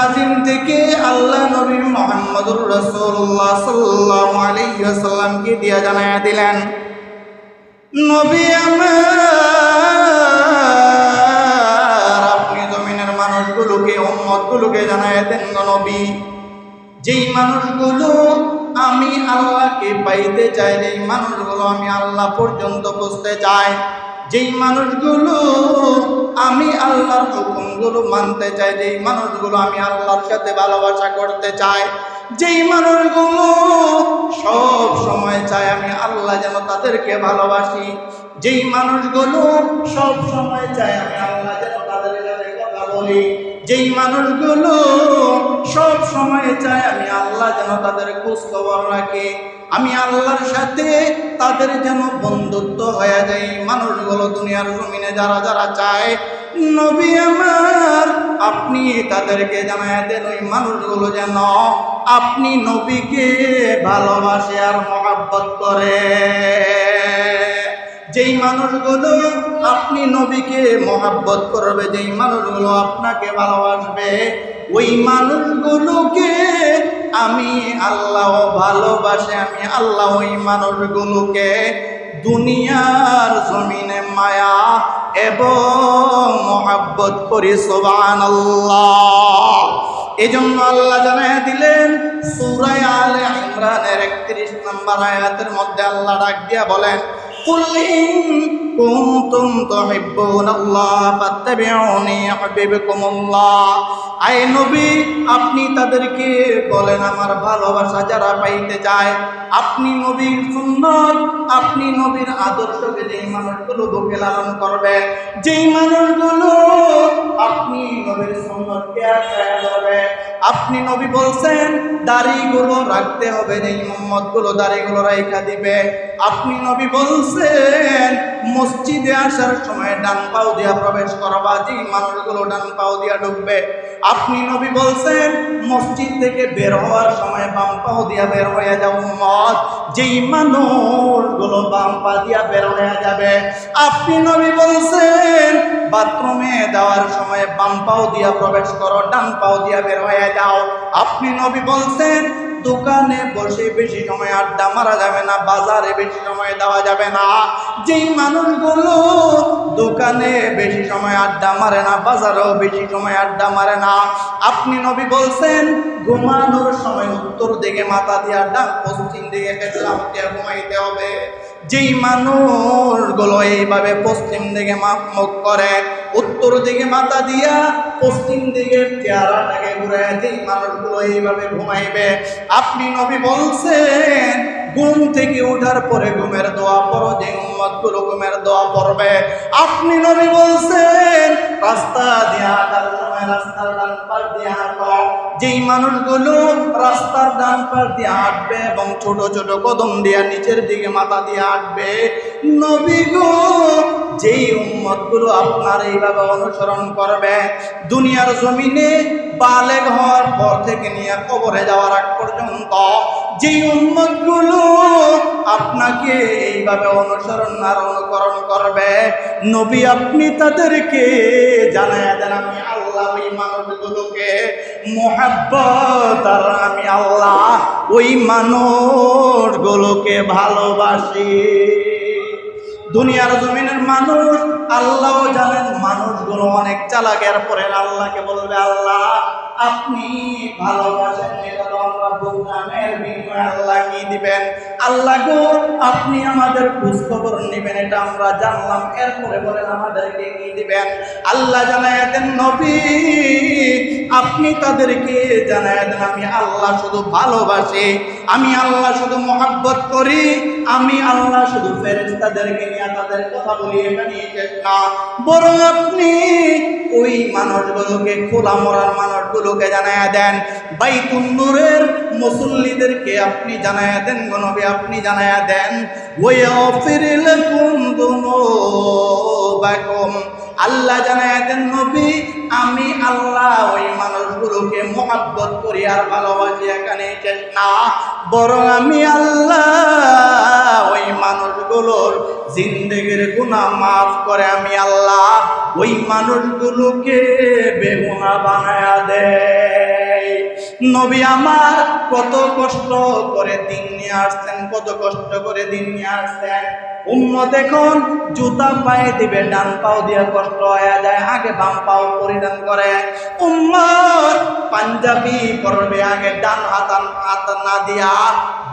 আজিম থেকে আল্লাহ নবী মুহাম্মদুর রাসূলুল্লাহ সাল্লাল্লাহু আলাইহি ওয়াসাল্লামকে দিয়া জানায়া দিলেন, নবী আমার, আপনি জমিনের মানুষগুলোকে, উম্মতগুলোকে জানায়া দেন, নবী, যেই মানুষগুলো আমি আল্লাহকে পাইতে চাই, যেই মানুষগুলো আমি আল্লাহ পর্যন্ত বুঝতে চাই, যেই মানুষগুলো আমি আল্লাহর হুকুমগুলো মানতে চাই, যেই মানুষগুলো আমি আল্লাহর সাথে ভালোবাসা করতে চাই, যেই মানুষগুলো সব সময় চায় আমি আল্লাহ যেন তাদেরকে ভালোবাসি, যেই মানুষগুলো সব সময় চায় আমি আল্লাহ যেন তাদের সাথে কথা বলি, যেই মানুষগুলো সব সময় চায় আমি আল্লাহ যেন তাদের খোঁজ খবর রাখে, আমি আল্লাহর সাথে তাদের যেন বন্ধুত্ব হয়ে যায়, মানুষগুলো দুনিয়ার জমিনে যারা যারা চায়, নবী আমার, আপনি তাদেরকে জানায় দেন ওই মানুষগুলো যেন আপনি নবীকে ভালোবাসে আর মহব্বত করে। যেই মানুষগুলো আপনি নবীকে মহব্বত করবে, যেই মানুষগুলো আপনাকে ভালোবাসবে, ওই মানুষগুলোকে আমি আল্লাহ ভালোবাসে, আমি আল্লাহ ওই মানুষগুলোকে দুনিয়ার জমিনে মায়া এবং মহব্বত করি। সুবহানাল্লাহ। এজন্য আল্লাহ জানায়া দিলেন সূরা আলে ইমরানের 31 নম্বর আয়াতের মধ্যে আল্লাহ ডাক দিয়া বলেন, কুল ইন কুনতুম তুহিব্বুনাল্লাহ ফাত্তাবিউনি ইউহিব্বুকুমুল্লাহ। আয়ে নবী, আপনি তাদেরকে বলেন আমার ভালোবাসা যারা পাইতে চায়, আপনি নবীর সুন্নাত, আপনি নবীর আদর্শকে যেই মানুষগুলো বুকে লালন করবে, যেই মানুষগুলো আপনি নবীর সুন্নাতকে আঁকড়ে ধরবে, আপনি নবী বলছেন দাড়িগুলো রাখতে হবে, যেই উম্মতগুলো দাড়িগুলো রাইখা দিবে, আপনি নবী বলছেন মসজিদে আসার সময় ডান পাও দিয়া প্রবেশ করবা, যেই মানুষগুলো ডান পাও দিয়া ঢুকবে, আপনি নবী বলছেন মসজিদ থেকে বের হওয়ার সময় বাম পাও দিয়া বের হয়ে যাও উম্মত, যেই মানুষগুলো বাম পা দিয়া বের হয়ে যাবে, আপনি নবী বলছেন বাথরুমে যাওয়ার সময় বাম পাও দিয়া প্রবেশ করো, ডান পাও দিয়া বের হয়ে যাও, আপনি নবী বলছেন দোকানে বসে বেশি সময় আড্ডা মারা যাবে না, বাজারে বেশি সময় দেওয়া যাবে না, যেই মানুষগুলো দোকানে বেশি সময় আড্ডা মারে না, বাজারেও বেশি সময় আড্ডা মারে না, আপনি নবী বলছেন ঘুমানোর সময় উত্তর দিকে মাথা দিয়া, ডান পশ্চিম দিকে কেটলাম দিয়ে ঘুমাইতে হবে, যেই মানুষগুলো এইভাবে পশ্চিম দিকে মুখ করে, উত্তর দিকে মাথা দিয়া পশ্চিম দিকে চেহারাটাকে ঘুরে, যেই মানুষগুলো এইভাবে ঘুমাইবে, আপনি নবী বলছেন ঘুম থেকে ওঠার পরে ঘুমের দোয়া পড়ো, যে উম্মতগুলো ঘুমের দোয়া পড়বে, আপনি নবী বলছেন রাস্তা দিয়ে হাঁটার সময় রাস্তার ডান পাশ দিয়ে হাঁটো, যেই মানুষগুলো রাস্তার ডান পাশ দিয়ে হাঁটবে এবং ছোট ছোট কদম দিয়া নিচের দিকে মাথা দিয়ে হাঁটবে, নবী গো, যেই উম্মতগুলো আপনার এইভাবে অনুসরণ করবে, দুনিয়ার জমিনে বালেগ হওয়ার পর থেকে নিয়ে কবরে যাওয়ার আগ পর্যন্ত যেই উম্মতগুলো আপনাকে এইভাবে অনুসরণ আর অনুকরণ করবে, নবী আপনি তাদেরকে জানায়া দেন আমি আল্লাহ ওই মানুষগুলোকে মুহাব্বত আর আমি আল্লাহ ওই মানুষগুলোকে ভালোবাসি। দুনিয়ার জমিনের মানুষ আল্লাহও জানেন মানুষগুলো অনেক চালাকের পরে আল্লাহকে বলবে আল্লাহ আপনি ভালোবাসেন, এটা তো আমরা বুঝলাম, এর বিনিময়ে আল্লাহ কি দিবেন, আল্লাহ গো আপনি আমাদের খোঁজ খবর নেবেন, এটা আমরা জানলাম, এরপরে বলেন আমাদেরকে কি দিবেন, আল্লাহ জানায়া দেন নবী আপনি তাদেরকে জানায়া দেন আমি আল্লাহ শুধু ভালোবাসি, আমি আল্লাহ শুধু মহব্বত করি, আমি আল্লাহ শুধু ফেরেশতাদেরকে নিয়ে তাদের কথা বলি, এখানে শেষ না, বরং আপনি ওই মানুষগুলোকে, খোলা মরার মানুষগুলোকে জানায়া দেন, বাইতুন নূরের মুসল্লিদেরকে আপনি জানায়া দেন গো নবী, আপনি জানায়া দেন ওয়াগফির লাকুম যুনুবাকুম, আল্লাহ জানায়া দেন নবী আমি আল্লাহ ওই মানুষগুলোকে মহব্বত করি আর ভালোবাসি, এখানে শেষ না, বরং আমি আল্লাহ ওই মানুষগুলোর জিন্দেগির গুনাহ মাফ করে আমি আল্লাহ ওই মানুষগুলোকে বেগুনাহ বানায়া দেয়। নবী আমার কত কষ্ট করে দিন নিয়ে আসছেন, কত কষ্ট করে দিন নিয়ে আসছেন। উম্মত এখন জুতা পায়ে দিবে, ডান পাও দিয়ে কষ্ট হয়ে যায়, আগে বাম পাও পরিধান করে। উম্মত পাঞ্জাবি পরবে, আগে ডান হাত না দিয়া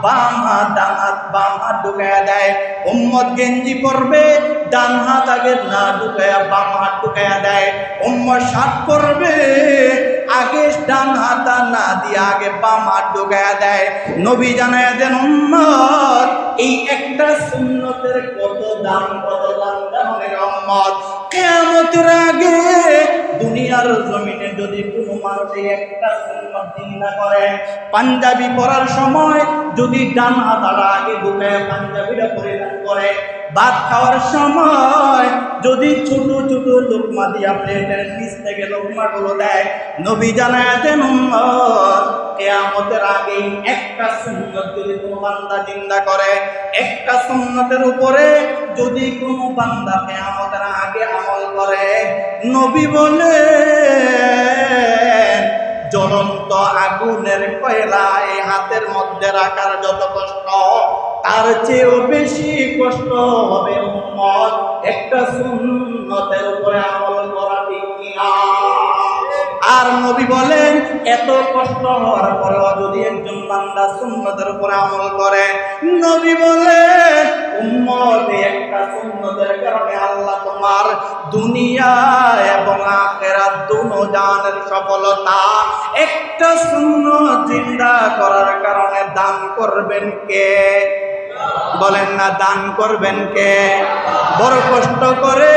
বাম হাত, ডান হাত বাম হাত ঢুকাইয়া দেয়। উম্মত গেঞ্জি পরবে, ডান হাত আগে না ঢুকাইয়া বাম হাত ঢুকাইয়া দেয়। উম্মত শার্ট পরবে, আগে ডান হাত না দিয়া আগে বাম হাত ঢুকাইয়া দেয়। নবী জানাইয়া দেন উম্মত এই একটা সুন্নতের কত দাম, কত দাম জানেন উম্মত। কিয়ামতের আগে দুনিয়ার জমিনে যদি কোনো মানুষ এই একটা সুন্নত চিন্তা করে, পাঞ্জাবি পরার সময় যদি ডান হাতটা আগে ঢুকায় পাঞ্জাবিটা পরিধান করে, ভাত খাওয়ার সময় যদি ছোট ছোট লোকমা দিয়া প্লেটের নিচ থেকে লোকমাগুলো দেয়, নবী জানায় দেন উম্মত কিয়ামতের আগে একটা সুন্নত যদি কোনো বান্দা চিন্তা করে, একটা সুন্নতের উপরে যদি কোনো বান্দা কিয়ামতের আগে আমল করে, নবী বলে জ্বলন্ত আগুনের কয়লা এই হাতের মধ্যে রাখার যত কষ্ট, তার চেয়েও বেশি কষ্ট হবে উম্মত একটা সুন্নতের উপরে আমল করা, ঠিক কিনা? আর নবী বলেন এত কষ্ট হওয়ার পরেও যদি একজন বান্দা সুন্নতের উপরে আমল করে, নবী বলেন উম্মত একটা সুন্নতের কারণে আল্লাহ তোমার দুনিয়া এবং আখিরাত দুনো জানের সফলতা একটা সুন্নত জিন্দা করার কারণে দান করবেন কে? বলেন না, দান করবেন কে? বড় কষ্ট করে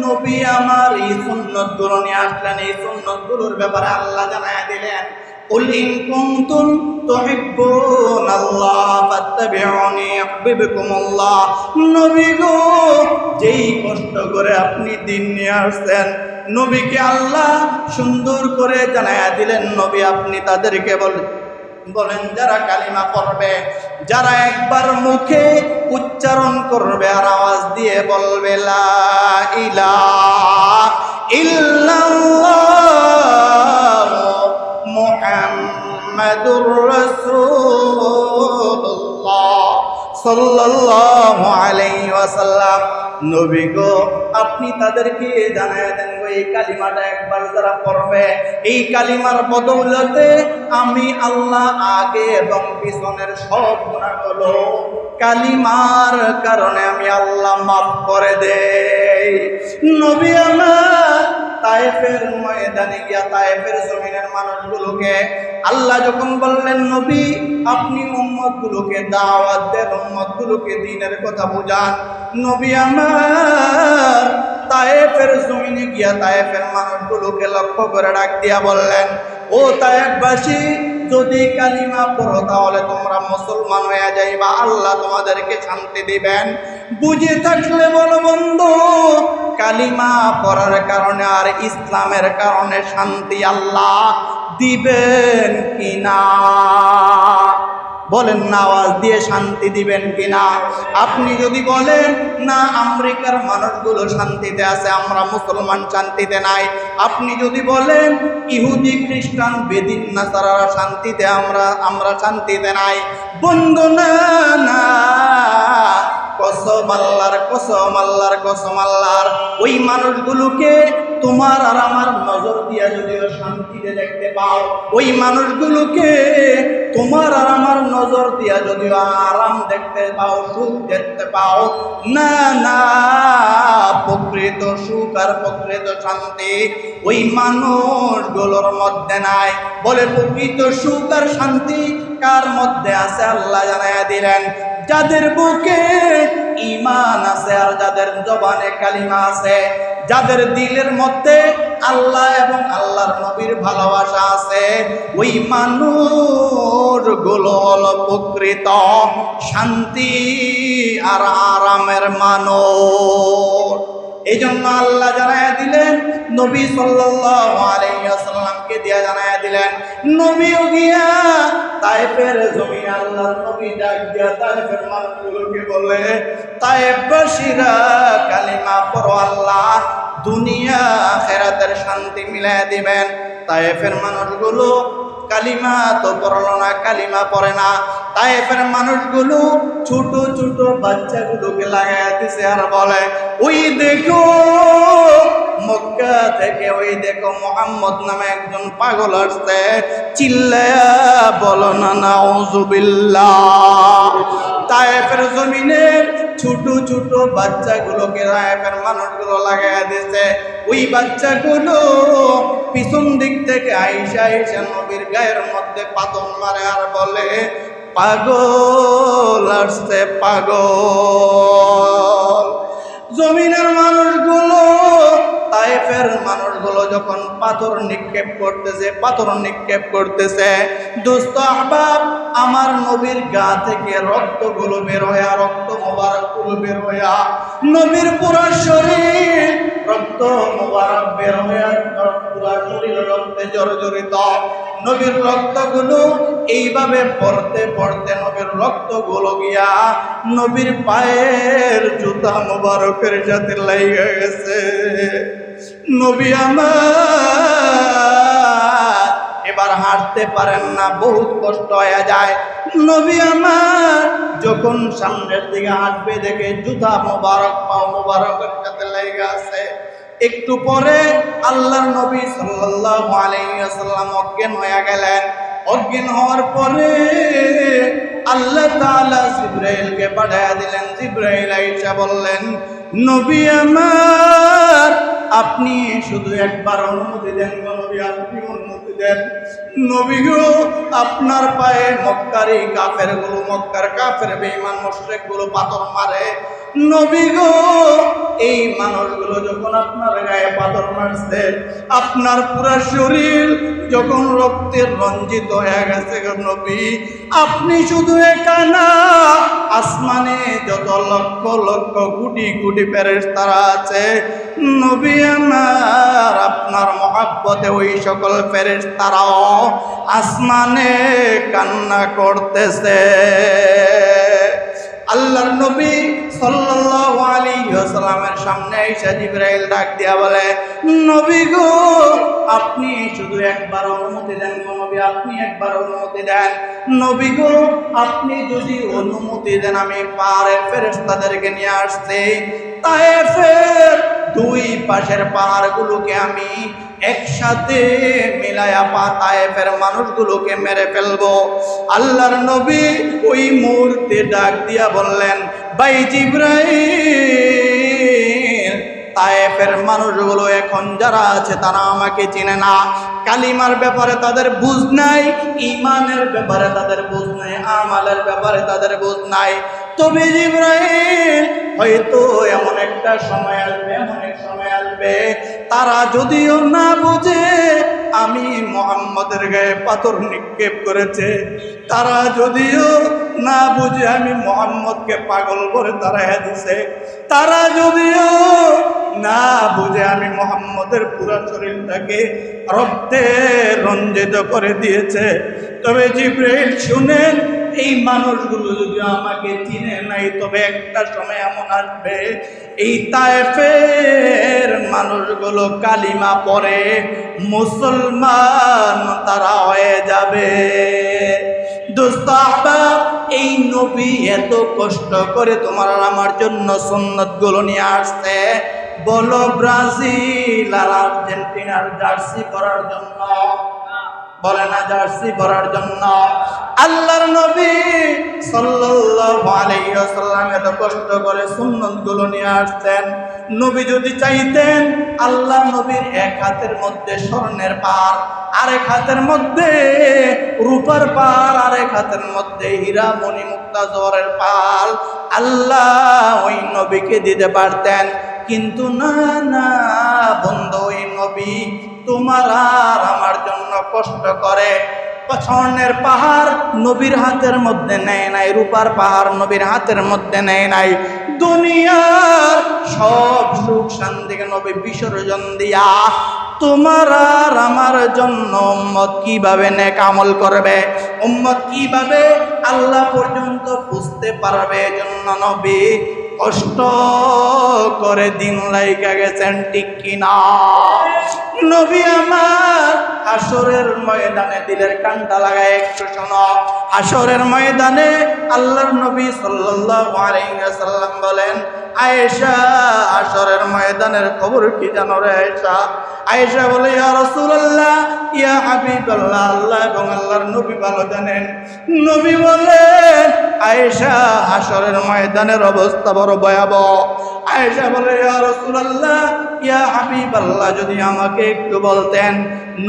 নবী আমার এই সুন্নত গুলো নিয়ে আসলেন। এই সুন্নত গুলোর ব্যাপারে আল্লাহ জানায় দিলেন, কুল ইন কুনতুম তুহিব্বুনাল্লাহ ফাত্তাবিউনি ইউহিব্বুকুমুল্লাহ। নবী গো, যেই কষ্ট করে আপনি দিন নিয়ে আসছেন, নবীকে আল্লাহ সুন্দর করে জানায় দিলেন, নবী আপনি তাদেরকে বলেন যারা কালিমা পড়বে, যারা একবার মুখে উচ্চারণ করবে আর আওয়াজ দিয়ে বলবে লা ইলাহা ইল্লাল্লাহ মুহাম্মাদুর রাসূলুল্লাহ সাল্লাল্লাহু আলাইহি ওয়াসাল্লাম। নবী গো, আপনি তাদেরকে জানায় দেন গো, এই কালিমাটা একবার যারা পড়বে, এই কালিমার বদৌলতে আমি আল্লাহ আগে এবং পিছনের সব গুনাহগুলো কালিমার কারণে আমি আল্লাহ মাফ করে দেই। নবী আমার তায়েফের ময়দানে গিয়া তায়েফের জমিনের মানুষগুলোকে আল্লাহ যখন বললেন, নবী আপনি উম্মতগুলোকে দাওয়াত দেন, উম্মতগুলোকে দ্বীনের কথা বুঝান, নবী আমার তায়েফের জমিনে গিয়া তায়েফের মানুষগুলোকে লক্ষ্য করে ডাক দিয়া বললেন, ও তায়েফবাসী, যদি কালিমা পড়ো তাহলে তোমরা মুসলমান হয়ে যাইবা, আল্লাহ তোমাদেরকে শান্তি দিবেন। বুঝে থাকলে বলো বন্ধু, কালিমা পড়ার কারণে আর ইসলামের কারণে শান্তি আল্লাহ দিবেন কিনা? বলেন না, আওয়াজ দিয়ে শান্তি দিবেন কিনা? আপনি যদি বলেন না আমেরিকার মানুষগুলো শান্তিতে আছে, আমরা মুসলমান শান্তিতে নাই, আপনি যদি বলেন ইহুদি খ্রিস্টান বেদিন নাসারারা শান্তিতে, আমরা শান্তিতে নাই, বন্ধু না না, কসম আল্লাহর, কসম আল্লাহর, কসম আল্লাহর, ওই মানুষগুলোকে তোমার আর আমার নজর দিয়া যদিও শান্তিতে দেখতে পাও, ওই মানুষগুলোকে তোমার আর আমার নজর দিয়া যদিও আরাম দেখতে পাও, সুখ দেখতে পাও, না না, প্রকৃত সুখ আর প্রকৃত শান্তি ওই মানুষগুলোর মধ্যে নাই। বলে প্রকৃত সুখ আর শান্তি কার মধ্যে আছে? আল্লাহ জানাইয়া দিলেন, যাদের বুকে ঈমান আছে আর যাদের জবানে কালিমা আছে, যাদের দিলের মধ্যে আল্লাহ এবং আল্লাহর নবীর ভালোবাসা আছে, ওই মানুষগুলো হলো প্রকৃত শান্তি আর আরামের মানুষ। এই জন্য আল্লাহ জানাইয়া দিলেন, নবী সাল্লাল্লাহু আলাইহি ওয়াসাল্লামকে দিয়া জানাইয়া দিলেন, নবীও গিয়া তায়েফের জমিনে আল্লাহর নবী ডাক দিয়া তায়েফের মানুষগুলোকে বলে, তায়েফবাসীরা কালিমা পড়ো, আল্লাহ দুনিয়া আখিরাতের শান্তি মিলাইয়া দিবেন। তায়েফের মানুষগুলো কালিমা তো পড়লো না, কালিমা পড়ে না। তায়েফের মানুষগুলো ছোট ছোট বাচ্চাগুলোকে লাগাইয়া দিছে আর বলে, ওই দেখো মক্কা থেকে, ওই দেখো মুহাম্মদ নামে একজন পাগল আসছে, চিল্লায়া বলো না নাউযুবিল্লাহ। তায়েফের জমিনের ছোট ছোট বাচ্চাগুলোকে তায়েফের মানুষগুলো লাগাইয়া দিছে। ওই বাচ্চাগুলো পিছন দিক থেকে আইসা আইসা নবীর গায়ের মধ্যে পাথর মারে আর বলে, পাগল আসছে পাগল। জমিনের মানুষগুলো, তায়েফের মানুষগুলো যখন পাথর নিক্ষেপ করতেছে, দোস্ত আহবাব, আমার নবীর গা থেকে রক্তগুলো বের হইয়া, রক্ত মোবারকগুলো বের হইয়া, নবীর পুরো শরীর রক্ত মোবারক বের হইয়া, পুরো শরীর রক্তে জর্জরিত। নবীর রক্তগুলো এইভাবে পড়তে পড়তে নবীর রক্তগুলো গিয়া নবীর পায়ের জুতা মোবারকের সাথে লেগে গেছে। নবী আমার এবার হাঁটতে পারেন না, বহুত কষ্ট হয়ে যায়। নবী আমার যখন সামনের দিকে হাঁটবে দেখে জুতা মোবারক পা মোবারকের সাথে লেগে আছে। একটু পরে আল্লাহর নবী সাল্লাল্লাহু আলাইহি ওয়াসাল্লাম অজ্ঞান হয়ে গেলেন। অজ্ঞান হওয়ার পরে আল্লাহ তাআলা জিবরাইলকে পাঠিয়ে দিলেন। জিবরাইল আইসা বললেন, নবী আমার আপনি শুধু একবার অনুমতি দেন গো নবী, আপনি অনুমতি দেন। নবী গো, আপনার পায়ে মক্কারি কাফেরগুলো, মক্কার কাফের বেঈমান মুশরিকগুলো পাথর মারে। নবী গো, এই মানুষগুলো যখন আপনার গায়ে পাথর মারছে, আপনার পুরো শরীর যখন রক্তের রঞ্জিত হয়ে গেছে গো নবী, আপনি শুধু একা না, আসমানে যত লক্ষ লক্ষ কোটি কোটি ফেরেশতারা আছে, নবী আমার আপনার মহব্বতে ওই সকল ফেরেশতারাও আসমানে কান্না করতেছে। আল্লাহর নবী সাল্লাল্লাহু আলাইহি ওয়াসাল্লামের সামনে এসে জিবরাইল ডাক দিয়া বলে, নবী গো, আপনি শুধু একবার অনুমতি দেন গো নবী, আপনি একবার অনুমতি দেন। নবী গো, আপনি যদি অনুমতি দেন আমি পাহাড়ের ফেরেশতাদেরকে নিয়ে আসছি, তায়েফের দুই পাশের পাহাড়গুলোকে আমি একসাথে মিলায়া তায়েফের মানুষগুলোকে মেরে ফেলবো। আল্লাহর নবী ওই মুহূর্তে ডাক দিয়া বললেন, ভাই জিবরাইল, তায়েফের মানুষগুলো এখন যারা আছে তারা আমাকে চিনে না। কালিমার ব্যাপারে তাদের বুঝ নাই, ঈমানের ব্যাপারে তাদের বুঝ নাই, আমালের ব্যাপারে তাদের বুঝ নাই। তবে জিবরাইল, হয়তো এমন একটা সময় আসবে, এমন এক সময় আসবে, তারা যদিও না বুঝে আমি মুহাম্মদের গায়ে পাথর নিক্ষেপ করেছে, তারা যদিও না বুঝে আমি মুহাম্মদকে পাগল করে তাড়াইয়া দিছে, তারা যদিও না বুঝে আমি মুহাম্মদের পুরো শরীরটাকে রক্তে রঞ্জিত করে দিয়েছে, তবে জিবরাইল শুনেন, এই মানুষগুলো যদি আমাকে চিনে নাই, তবে একটা সময় এমন আসবে এই তায়েফের মানুষগুলো কালিমা পড়ে মুসলমান তারা হয়ে যাবে। দোস্ত আহবাব, এই নবী এত কষ্ট করে তোমার আর আমার জন্য সুন্নতগুলো নিয়ে আসছে, বলো ব্রাজিল আর আর্জেন্টিনার জার্সি পরার জন্য, বলে না জার্সি পরার জন্য। আল্লাহর নবী সাল্লাল্লাহু আলাইহি ওয়াসাল্লাম এত কষ্ট করে সুন্নতগুলো নিয়ে আসছেন। নবী যদি চাইতেন, আল্লাহ নবীর এক হাতের মধ্যে স্বর্ণের পাহাড়, আরেক হাতের মধ্যে রূপার পাহাড়, আরেক হাতের মধ্যে হীরা মণি মুক্তা জওহরের পাহাড় আল্লাহ ওই নবীকে দিতে পারতেন, কিন্তু না না বন্ধু, ওই নবী তোমার আর আমার জন্য কষ্ট করে স্বর্ণের পাহাড় নবীর হাতের মধ্যে নেয় নাই, রূপার পাহাড় নবীর হাতের মধ্যে নেয় নাই। দুনিয়ার সব সুখ শান্তিকে নবী বিসর্জন দিয়া তোমার আর আমার জন্য উম্মত কিভাবে নেক আমল করবে, উম্মত কিভাবে আল্লাহ পর্যন্ত বুঝতে পারবে, এজন্য নবী কষ্ট করে দিন লাইগা গেছেন, ঠিক কিনা? নবী আমার হাসরের ময়দানে দিলের কানটা লাগায় একটু শোনো। হাসরের ময়দানে আল্লাহর নবী সাল্লাল্লাহু আলাইহি ওয়াসাল্লাম বলেন, আয়েশা, হাসরের ময়দানের খবর কি জানো রে আয়েশা? আয়েশা বলে, ইয়া রাসূলুল্লাহ, ইয়া হাবিবাল্লাহ, আল্লাহ এবং আল্লাহর নবী ভালো জানেন। নবী বলেন, আয়েশা, হাসরের ময়দানের অবস্থা বড় ভয়াবহ। আয়েশা বলে, ইয়া রাসূলুল্লাহ, ইয়া হাবিবাল্লাহ, যদি আমাকে একটু বলতেন।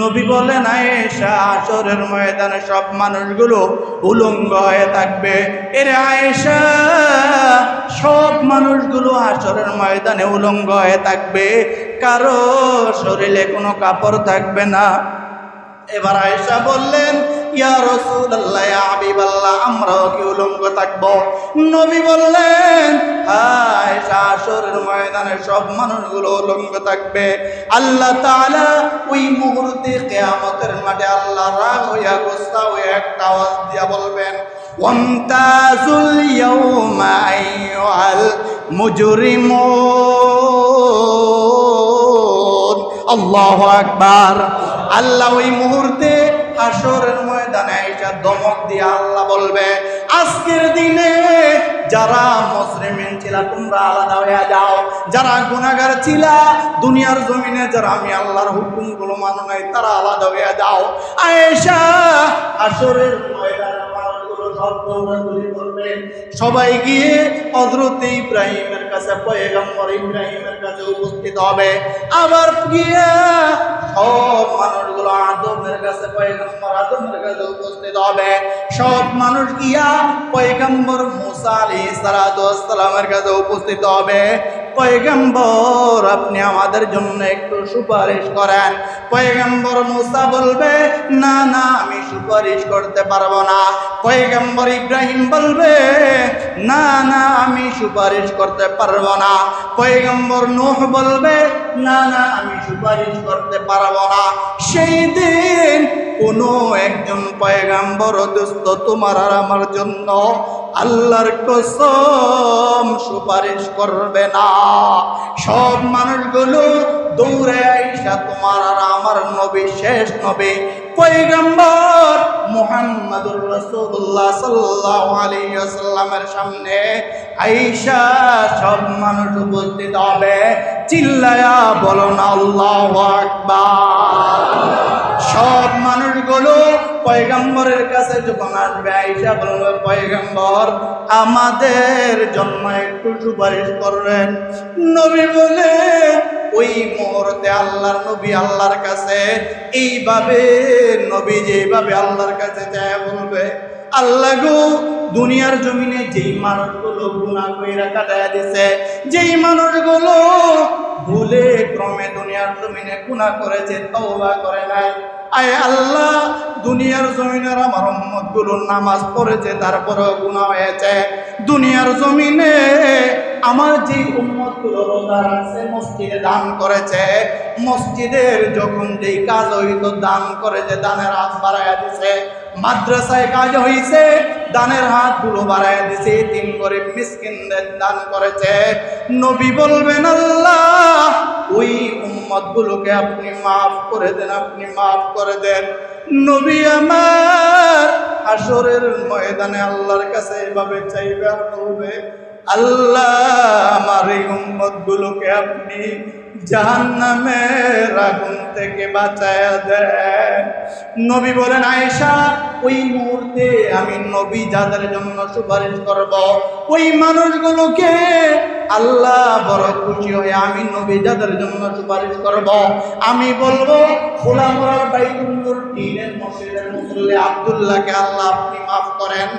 নবী বলেন, আয়েশা, হাসরের ময়দানে সব মানুষগুলো উলঙ্গ হয়ে থাকবে। এরে আয়েশা, সব মানুষগুলো হাসরের ময়দানে উলঙ্গ হয়ে থাকবে, কারো শরীরে কোনো কাপড় থাকবে না। এবার আয়েশা বললেন, ইয়া রাসূলুল্লাহ, ইয়া হাবিবাল্লাহ, আমরাও কি উলঙ্গ থাকব? নবী বললেন, আয়েশা, হাসরের ময়দানে সব মানুষগুলো উলঙ্গ থাকবে। আল্লাহ তাআলা ওই মুহূর্তে কিয়ামতের মাঠে আল্লাহ রাগ হইয়া গুসা হয়ে একটা আওয়াজ দিয়া বলবেন, ওয়ান্তাজুল ইয়াউমা আইয়ুহাল মুজরিমুন। আল্লাহু আকবার। আল্লাহ ওই মুহূর্তে হাসরের ময়দানে আয়েশা ধমক দিয়া আল্লাহ বলবে, আজকের দিনে যারা মুসলিমিন ছিলা তোমরা আলাদা হয়ে যাও, যারা গুনাহগার ছিলা দুনিয়ার জমিনে, যারা আমি আল্লাহর হুকুমগুলো মানো নাই, তারা আলাদা হয়ে যাও। আয়েশা, হাসরের ময়দানে সবাই গিয়ে হযরত ইব্রাহিমের কাছে, পয়গম্বর ইব্রাহিমের কাছে উপস্থিত হবে। আবার গিয়ে সব মানুষগুলো আদমের কাছে, পয়গম্বর আদমের কাছে উপস্থিত হবে। সব মানুষ গিয়া পয়গম্বর মুসা আলাইহিস সালাতু ওয়াস সালামের কাছে উপস্থিত হবে। পয়গম্বর, আপনি আমাদের জন্য একটু সুপারিশ করেন। পয়গম্বর মুসা বলবে, না না, আমি সুপারিশ করতে পারবো না। পয়গম্বর ইব্রাহিম বলবে, না না, আমি সুপারিশ করতে পারবো না। পয়গম্বর নূহ বলবে, না না, আমি সুপারিশ করতে পারবো না। সেই দিন কোনো একজন পয়গম্বর দোস্ত তোমার আর আমার জন্য আল্লাহর কসম সুপারিশ করবে না। সব মানুষগুলো দৌড়ে আইসা তোমার আর আমার নবী, শেষ নবী পয়গম্বর মুহাম্মদুর রাসূলুল্লাহ সাল্লাল্লাহু আলাইহি ওয়াসাল্লামের সামনে আইসা সব মানুষ উপস্থিত হবে। চিল্লায়া বলো না আল্লাহু আকবার। সব মানুষগুলো পয়গম্বরের কাছে যখন আসবে, আয়েশা বলবে, পয়গম্বর, আমাদের জন্য একটু সুপারিশ করবেন। নবী বলে, ওই মুহূর্তে আল্লাহর নবী আল্লাহর কাছে এইভাবে, নবী যেভাবে আল্লাহর কাছে যায় বলবে, আল্লাহ গো, দুনিয়ার জমিনে যেই মানুষগুলো গুনাহ কইরা কাটায়া দিছে, যেই মানুষগুলো ভুলে ক্রমে দুনিয়ার জমিনে গুনাহ করেছে, তওবা করে নাই, আয় আল্লাহ, দুনিয়ার জমিনের আমার উম্মতগুলো নামাজ পড়েছে, তারপরেও গুনাহ হয়েছে। দুনিয়ার জমিনে আমার যে উম্মতগুলো রোজা রাখছে, মসজিদে দান করেছে, মসজিদের যখন যেই কাজ হইতো দান করেছে, দানের হাত বাড়াইয়া দিছে। মাদ্রাসায় কাজ হয়েছে, দানের হাতগুলো বাড়াইয়া দিছে। তিন গরিব মিসকিনদের দান করেছে। নবী বলবেন, আল্লাহ, ওই উম্মতগুলোকে আপনি মাফ করে দেন, আপনি মাফ করে দেন। নবী আমার হাসরের ময়দানে আল্লাহর কাছে এভাবে চাইবে আর বলবে, আল্লাহ, আমার এই উম্মতগুলোকে আপনি জাহান্নামের আগুন থেকে বাঁচায়া দেন। নবী বলেন, আয়েশা, ওই মুহূর্তে আমি নবী যাদের জন্য সুপারিশ করব, ওই মানুষগুলোকে আল্লাহ বড় খুশি হয়ে আমি নবী যাদের জন্য সুপারিশ করব, আমি বলবো, খোলামুরা বাইতুল মুরতিনের মসজিদের মুসল্লি আব্দুল্লাহকে আল্লাহ আপনি মাফ করেন।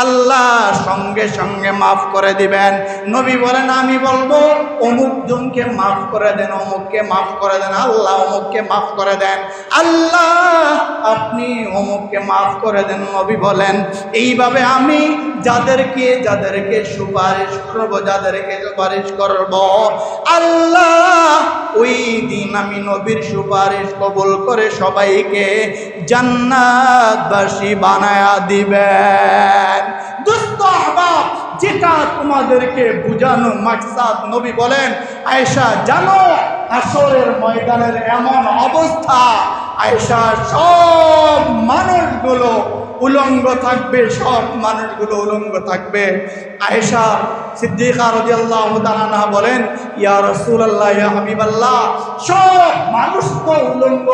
আল্লাহ সঙ্গে সঙ্গে মাফ করে দিবেন। নবী বলেন, আমি বলবো, অমুক জনকে মাফ করে দেন, অমুককে মাফ করে দেন। আল্লাহ অমুককে মাফ করে দেন। আল্লাহ আপনি অমুককে মাফ করে দেন। নবী বলেন, এইভাবে আমি যাদেরকে যাদেরকে সুপারিশ করব, যাদেরকে সুপারিশ করব, আল্লাহ ওই দিন আমি নবীর সুপারিশ কবুল করে সবাইকে জান্নাতবাসী বানায়া দিবেন। দোস্ত আহবাব, যেটা তোমাদেরকে বুঝানো মাকসাদ। নবী বলেন, আয়েশা জানো হাসরের ময়দানের এমন অবস্থা, আয়েশা সব মানুষগুলো উলঙ্গ থাকবে, সব মানুষগুলো উলঙ্গ থাকবে। আয়েশা সিদ্দিকা রাদিয়াল্লাহু তাআলা আনহা বলেন, ইয়া রাসূলুল্লাহ, ইয়া হাবিবাল্লাহ, সব মানুষ তো উলঙ্গ,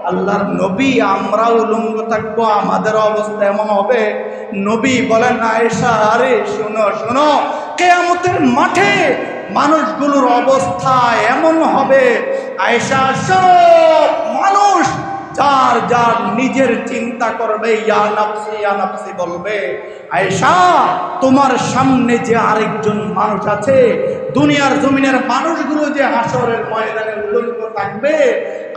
আল্লাহর নবী আমরা উলঙ্গ থাকবো, আমাদের অবস্থা এমন হবে? নবী বলেন, আয়েশা আরে শোনো শোনো, কিয়ামতের মাঠে মানুষগুলোর অবস্থা এমন হবে, আয়েশা সব মানুষ যার যার নিজের চিন্তা করবে, ইয়া নাফসি বলবে। আয়েশা তোমার সামনে যে আরেকজন মানুষ আছে, দুনিয়ার জমিনের মানুষগুলো যে হাসরের ময়দানে উলঙ্গ থাকবে,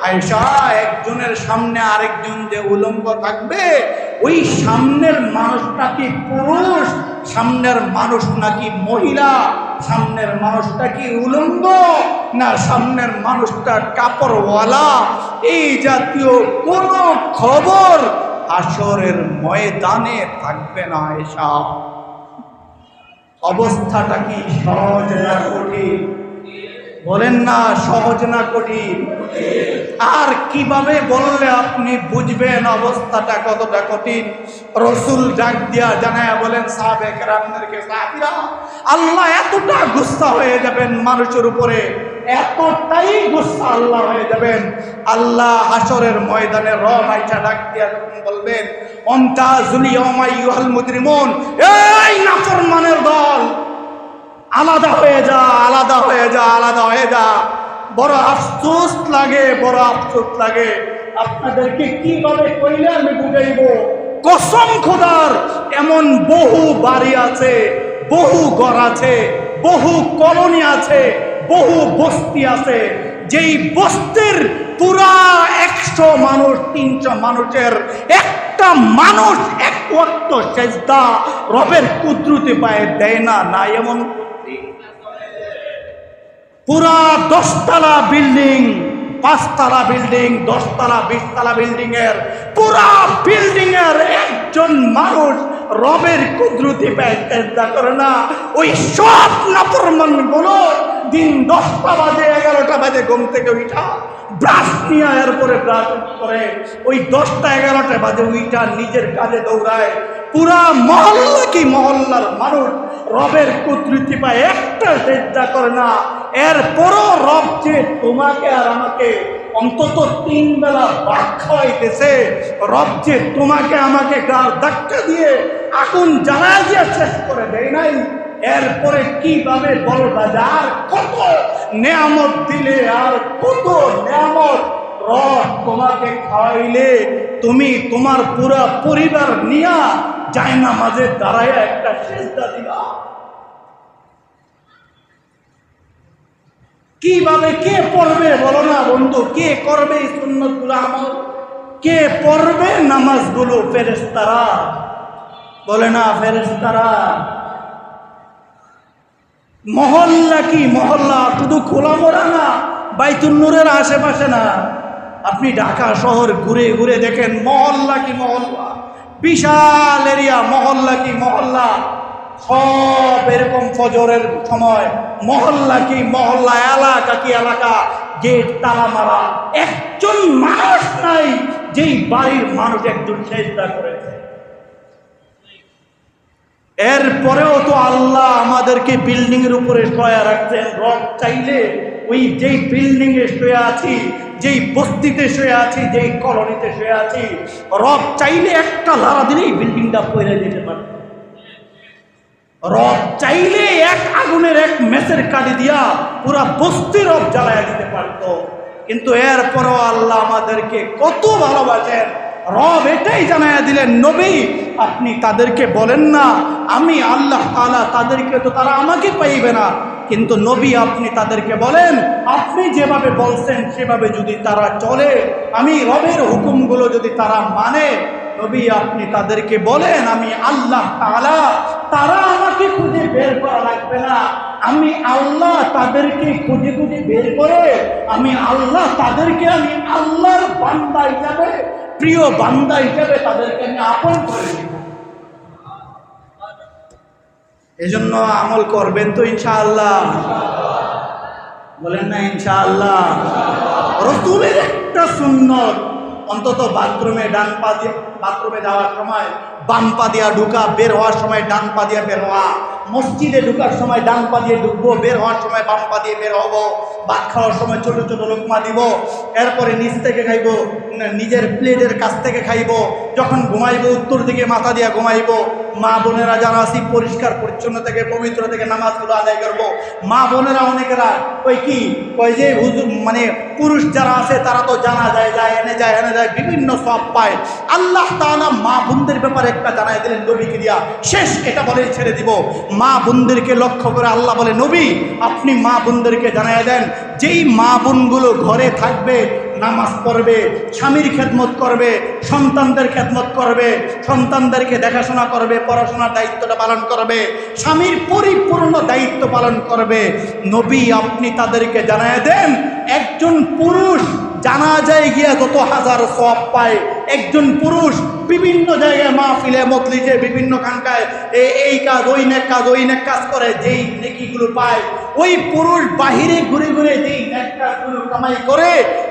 আয়েশা একজনের সামনে আরেকজন যে উলঙ্গ থাকবে, ওই সামনের মানুষটা কি পুরুষ, সামনের মানুষ নাকি মহিলা, সামনের মানুষটা কি উলঙ্গ না সামনের মানুষটা কাপড়ওয়ালা, এই জাতীয় কোনো খবর হাসরের ময়দানে থাকবে না। আয়েশা অবস্থাটা কি সহজ না কঠিন? বলেন না, সহজ না কঠিন? আর কিভাবে বললে আপনি বুঝবেন অবস্থাটা কতটা কঠিন? রসুল ডাক দিয়া জানায়া বলেন সাহাবে কেরামদেরকে, সাহাবীরা, আল্লাহ এতটা গুসা হয়ে যাবেন মানুষের উপরে, এতটাই গুসা আল্লাহ হয়ে যাবেন, আল্লাহ হাসরের ময়দানে রব আইসা ডাক দিয়া যখন বলবেন, অমতাজুল ইয়াওমা আইয়ুহাল মুজরিমুন, এই নাফরমানের দল, আলাদা হয়ে যা, আলাদা হয়ে যা, আলাদা হয়ে যা। বড় আফসোস লাগে, বড় আফসোস লাগে। আপনাদেরকে কিভাবে কইলে আমি বুঝাইব? কসম খোদার, এমন বহু বাড়ি আছে, বহু ঘর আছে, বহু কলোনি আছে, বহু বস্তি আছে, যেই বস্তির পুরা 100 মানুষ, 300 মানুষের একটা মানুষ এক ওয়াক্ত সেজদা রবের কুদরতি পায়ে দেয় না, না এমন পুরা 10 তলা বিল্ডিং, 5 তলা বিল্ডিং, 10 তলা 20 তলা বিল্ডিং এর পুরা বিল্ডিং এর একজন মানুষ রবের কুদরতি পায়ে সেজদা করে না। ওই সব নাফরমান গুলো দিন 10টা বাজে 11টা বাজে ঘুম থেকে উঠা ব্রাশ নিয়ে এরপরে ব্রাশ করে ওই 10টা 11টা বাজে উঠা নিজের কাজে দৌড়ায়। পুরা মহল্লা কি মহল্লার মানুষ রবের কুদরতি পায়ে একটা সেজদা করে না। এরপরও রব যে তোমাকে আর আমাকে অন্তত 3 বেলা ভাত খাওয়াইতেছে, রব যে তোমাকে আমাকে গাল ধাক্কা দিয়ে আগুন জ্বালায় দিয়ে শেষ করে দেয় নাই, এরপরে কিভাবে বলবা যে আর কত নেয়ামত দিলে, আর কত নেয়ামত রব তোমাকে খাওয়াইলে তুমি তোমার পুরা পরিবার নিয়া জায়নামাজে দাঁড়ায় একটা সেজদা দিবা? কিভাবে কে পড়বে বলো না বন্ধু? কে করবে এই সুন্নতগুলো আমল? কে পড়বে নামাজগুলো? ফেরেশতারা। বলে না ফেরেশতারা। মহল্লা কি মহল্লা, শুধু খোলা মোড়া না, বাইতুল নূরের আশেপাশে না, আপনি ঢাকা শহর ঘুরে ঘুরে দেখেন মহল্লা কি মহল্লা, বিশাল এরিয়া, মহল্লা কি মহল্লা, সব এরকম ফজরের সময় মহল্লা কি মহল্লা, এলাকা কি এলাকা, গেট তালা মারা, একজন মানুষ নাই যেই বাড়ির মানুষ একজন সেজদা করেছে। এরপরেও তো আল্লাহ আমাদেরকে বিল্ডিং এর উপরে শোয়া রাখছেন। রব চাইলে ওই যেই বিল্ডিং এ শুয়ে আছি, যেই বস্তিতে শুয়ে আছি, যেই কলোনিতে শুয়ে আছি, রব চাইলে একটা লারা দিলেই বিল্ডিংটা পড়ে যেতে পারে। রব চাইলে এক আগুনের এক মেসের কাঠি দিয়া পুরা বস্তি রব জ্বালায়া দিতে পারত। কিন্তু এরপরও আল্লাহ আমাদেরকে কত ভালোবাসেন। রব এটাই জানায়া দিলেন, নবী আপনি তাদেরকে বলেন না আমি আল্লাহ তাআলা, তাদেরকে তো তারা আমাকে পাইবে না, কিন্তু নবী আপনি তাদেরকে বলেন আপনি যেভাবে বলছেন সেভাবে যদি তারা চলে, আমি রবের হুকুমগুলো যদি তারা মানে, নবী আপনি তাদেরকে বলেন আমি আল্লাহ তাআলা, তারা আমাকে খুঁজে বের করা লাগবে না, আমি আল্লাহ তাদেরকে খুঁজে খুঁজে বের করে আমি আল্লাহ তাদেরকে আমি আল্লাহর বান্দা হিসাবে, প্রিয় বান্দা হিসাবে তাদেরকে আমি আপন করে দিব। এজন্য আমল করবেন তো ইনশাআল্লাহ? বলেন না ইনশাআল্লাহ? রাসূলের একটা সুন্নত, অন্তত বাথরুমে ডান পা দিয়ে বাথরুমে যাওয়ার সময় বাম পা দিয়া ঢুকা, বের হওয়ার সময় ডান পা দিয়ে বের হওয়া, মসজিদে ঢুকার সময় ডান পা দিয়ে ঢুকবো, বের হওয়ার সময় বাম পা দিয়ে বের হবো, ভাত খাওয়ার সময় ছোট ছোট লোকমা দিব, এরপরে নিচ থেকে খাইবো, নিজের প্লেটের কাছ থেকে খাইবো, যখন ঘুমাইবো উত্তর দিকে মাথা দিয়া ঘুমাইবো। মা বোনেরা যারা আছি পরিষ্কার পরিচ্ছন্ন থেকে পবিত্র থেকে নামাজগুলো আদায় করবো। মা বোনেরা অনেকেরা ওই কি ওই যে হুজুর মানে পুরুষ যারা আছে তারা তো জানা যায় এনে যায় বিভিন্ন সব পায়। আল্লাহ তাআলা মা বোনদের ব্যাপারে একটা জানাই দিলেন নবীকে দিয়া, শেষ এটা বলে ছেড়ে দিব। মা বোনদেরকে লক্ষ্য করে আল্লাহ বলে, নবী আপনি মা বোনদেরকে জানাই দেন, যেই মা বোনগুলো ঘরে থাকবে, নামাজ পড়বে, স্বামীর খেদমত করবে, সন্তানদের খেদমত করবে, সন্তানদেরকে দেখাশোনা করবে, পড়াশোনার দায়িত্বটা পালন করবে, স্বামীর পরিপূর্ণ দায়িত্ব পালন করবে, নবী আপনি তাদেরকে জানায় দেন একজন পুরুষ জানাজায় গিয়া যত হাজার সওয়াব পায়, একজন পুরুষ বিভিন্ন জায়গায় মাহফিলে মজলিসে বিভিন্ন খানকায় এই কাজ ওই নেক কাজ করে যেই নেকিগুলো পায়, ওই পুরুষ বাহিরে ঘুরে ঘুরে যেই নেক কাজগুলো কামাই করে,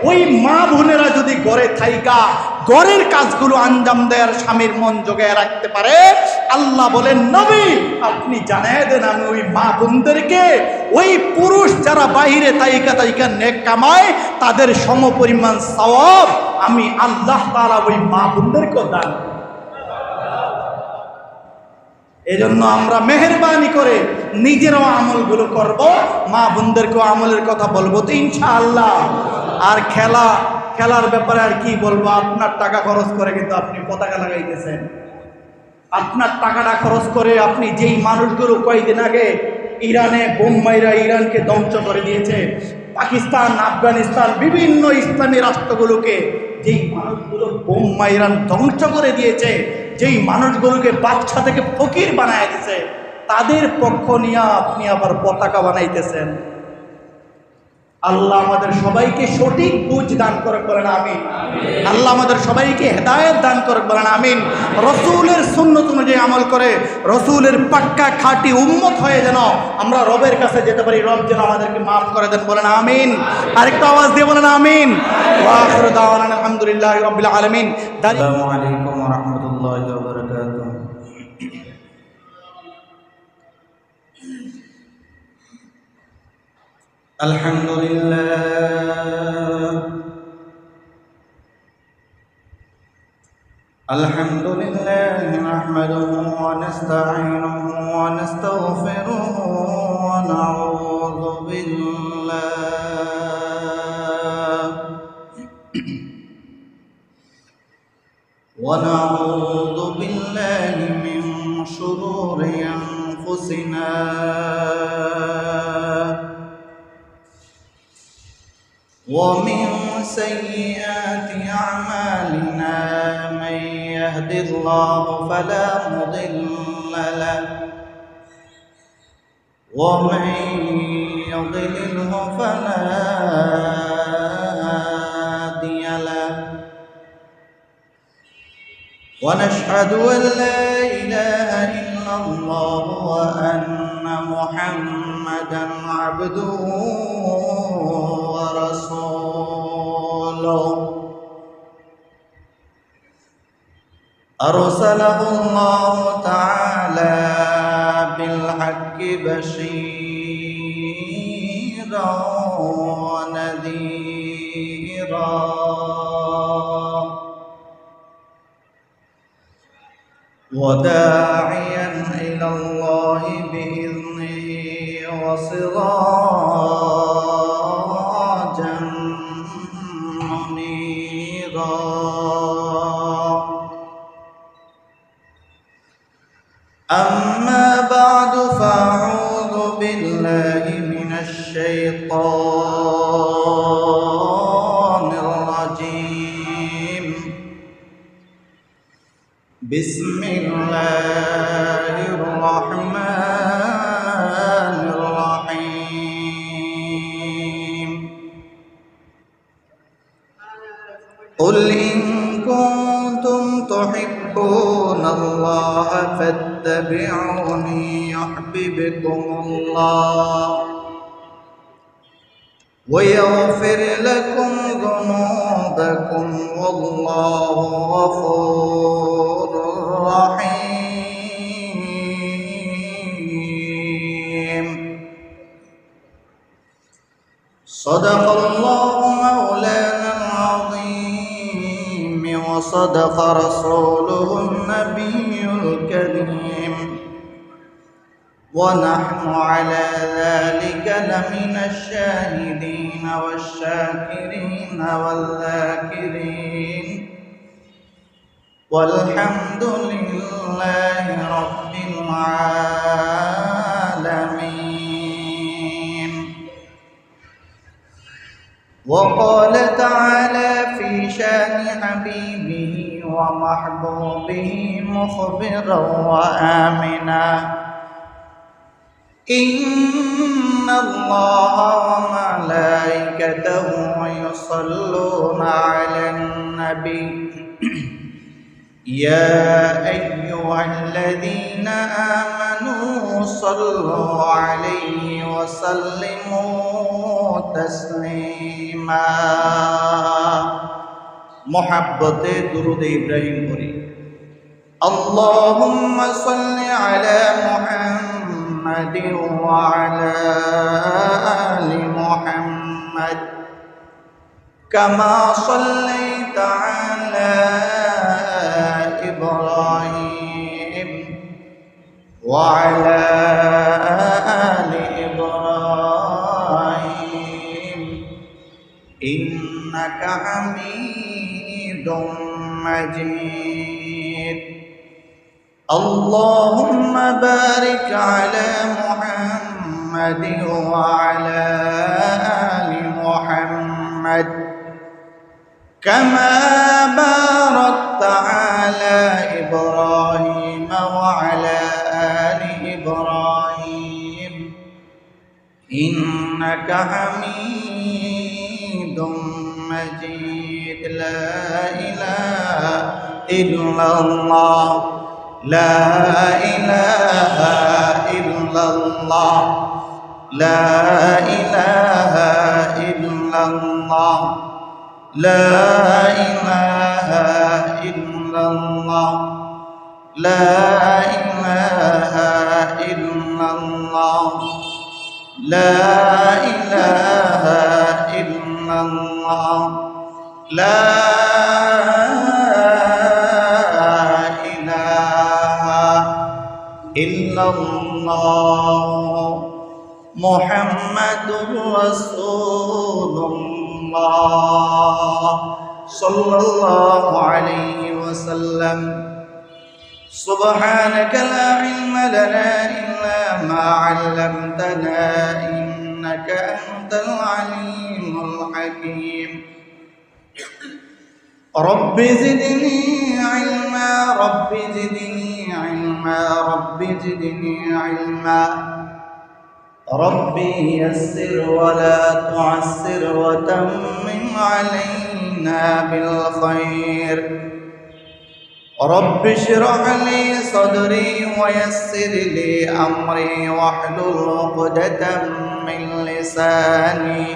ওই মা বোনেরা যদি ঘরে থাইকা ঘরের কাজগুলো আঞ্জাম দেয়ার স্বামীর মন জোগায় রাখতে পারে, আল্লাহ বলেন নবী আপনি জানায় দেন আমি ওই মা বোনদেরকে ওই পুরুষ যারা বাহিরে তাইকা নেক কামায় তাদের সমপরিমাণ সওয়াব আমি আল্লাহ তাআলা ওই মা বোনদেরকেও দান। এজন্য আমরা মেহেরবানি করে নিজেরাও আমলগুলো করব, মা বোনদেরকেও আমলের কথা বলবো তো ইনশাআল্লাহ। আর খেলার ব্যাপারে আর কি বলবো, আপনার টাকা খরচ করে কিন্তু আপনি পতাকা লাগাইতেছেন, আপনার টাকাটা খরচ করে আপনি যেই মানুষগুলো কয়েকদিন আগে ইরানে বোম মাইরা ইরানকে ধ্বংস করে দিয়েছে, পাকিস্তান আফগানিস্তান বিভিন্ন ইসলামী রাষ্ট্রগুলোকে যেই মানুষগুলো বোম মাইরান ধ্বংস করে দিয়েছে, যেই মানুষগুলোকে বাচ্চা থেকে ফকির বানায় দিয়েছে, তাদের পক্ষ নিয়ে আপনি আবার পতাকা বানাইতেছেন। আল্লাহ আমাদের সবাইকে সঠিক বুঝ দান করে বলেন আমিন। আল্লাহ আমাদের সবাইকে হেদায়েত দান করে বলেন আমিন। রসুলের সুন্নত অনুযায়ী আমল করে রসুলের পাক্কা খাঁটি উম্মত হয়ে যেন আমরা রবের কাছে যেতে পারি, রব যেন আমাদেরকে মাফ করে দেন বলেন আমিন। আরেকটা আওয়াজ দিয়ে বলেন আমিন। ওয়া আখিরু দাওয়ানা আলহামদুলিল্লাহি রাব্বিল আলামিন। আসসালামু আলাইকুম ওয়া রাহমাতুল্লাহি ওয়া বারাকাতুহু। الحمد لله نحمده ونستعينه ونستغفره ونعوذ بالله من شرور أنفسنا ومن سيئات أعمالنا، من يهد الله فلا مضل له ومن يضلله فلا هادي له، ونشهد أن لا إله إلا الله وأن محمدا عبده ورسوله، أرسله الله تعالى بالحق بشيرا ونذيرا، وداعيا إلى الله بإذنه وسراجا منيرا. أما بعد فأعوذ بالله من الشيطان الرجيم. بسم الله الرحمن الرحيم. قل إن كنتم تحبون تحبون الله فاتبعوني يحببكم الله ويغفر لكم ذنوبكم والله غفور رحيم. صدق الله مولانا العظيم وصدق رسوله النبي الكريم ونحن على ذلك لمن الشاهدين والشاكرين والذاكرين والحمد لله رب العالمين. وقال تعالى في شان حبيبه ومحبوبه مخبرا وآمنا: إن الله وملائكته يصلون على النبي يا أيها الذين آمنوا صلوا عليه وسلموا تسليما. محبت درود إبراهيم قري. اللهم صل على محمد وعلى آل محمد كما صليت على إبراهيم وعلى آل إبراهيم إنك حميد مجيد. اللهم بارك على محمد وعلى آل محمد كما باركت على إبراهيم وعلى آل إبراهيم إنك حميد مجيد. لا إله إلا الله لا إله إلا الله لا إله إلا الله لا إله إلا الله لا إله إلا الله لا إله إلا الله لا إلا الله محمد رسول الله صلى الله عليه وسلم. سبحانك لا علم لنا إلا ما علمتنا إنك أنت العليم الحكيم. رب زدني علما رب زدني علما رب زدني علما. ربي يسر ولا تعسر وتمم علينا بالخير. رب اشرح لي صدري ويسر لي أمري واحلل عقدة من لساني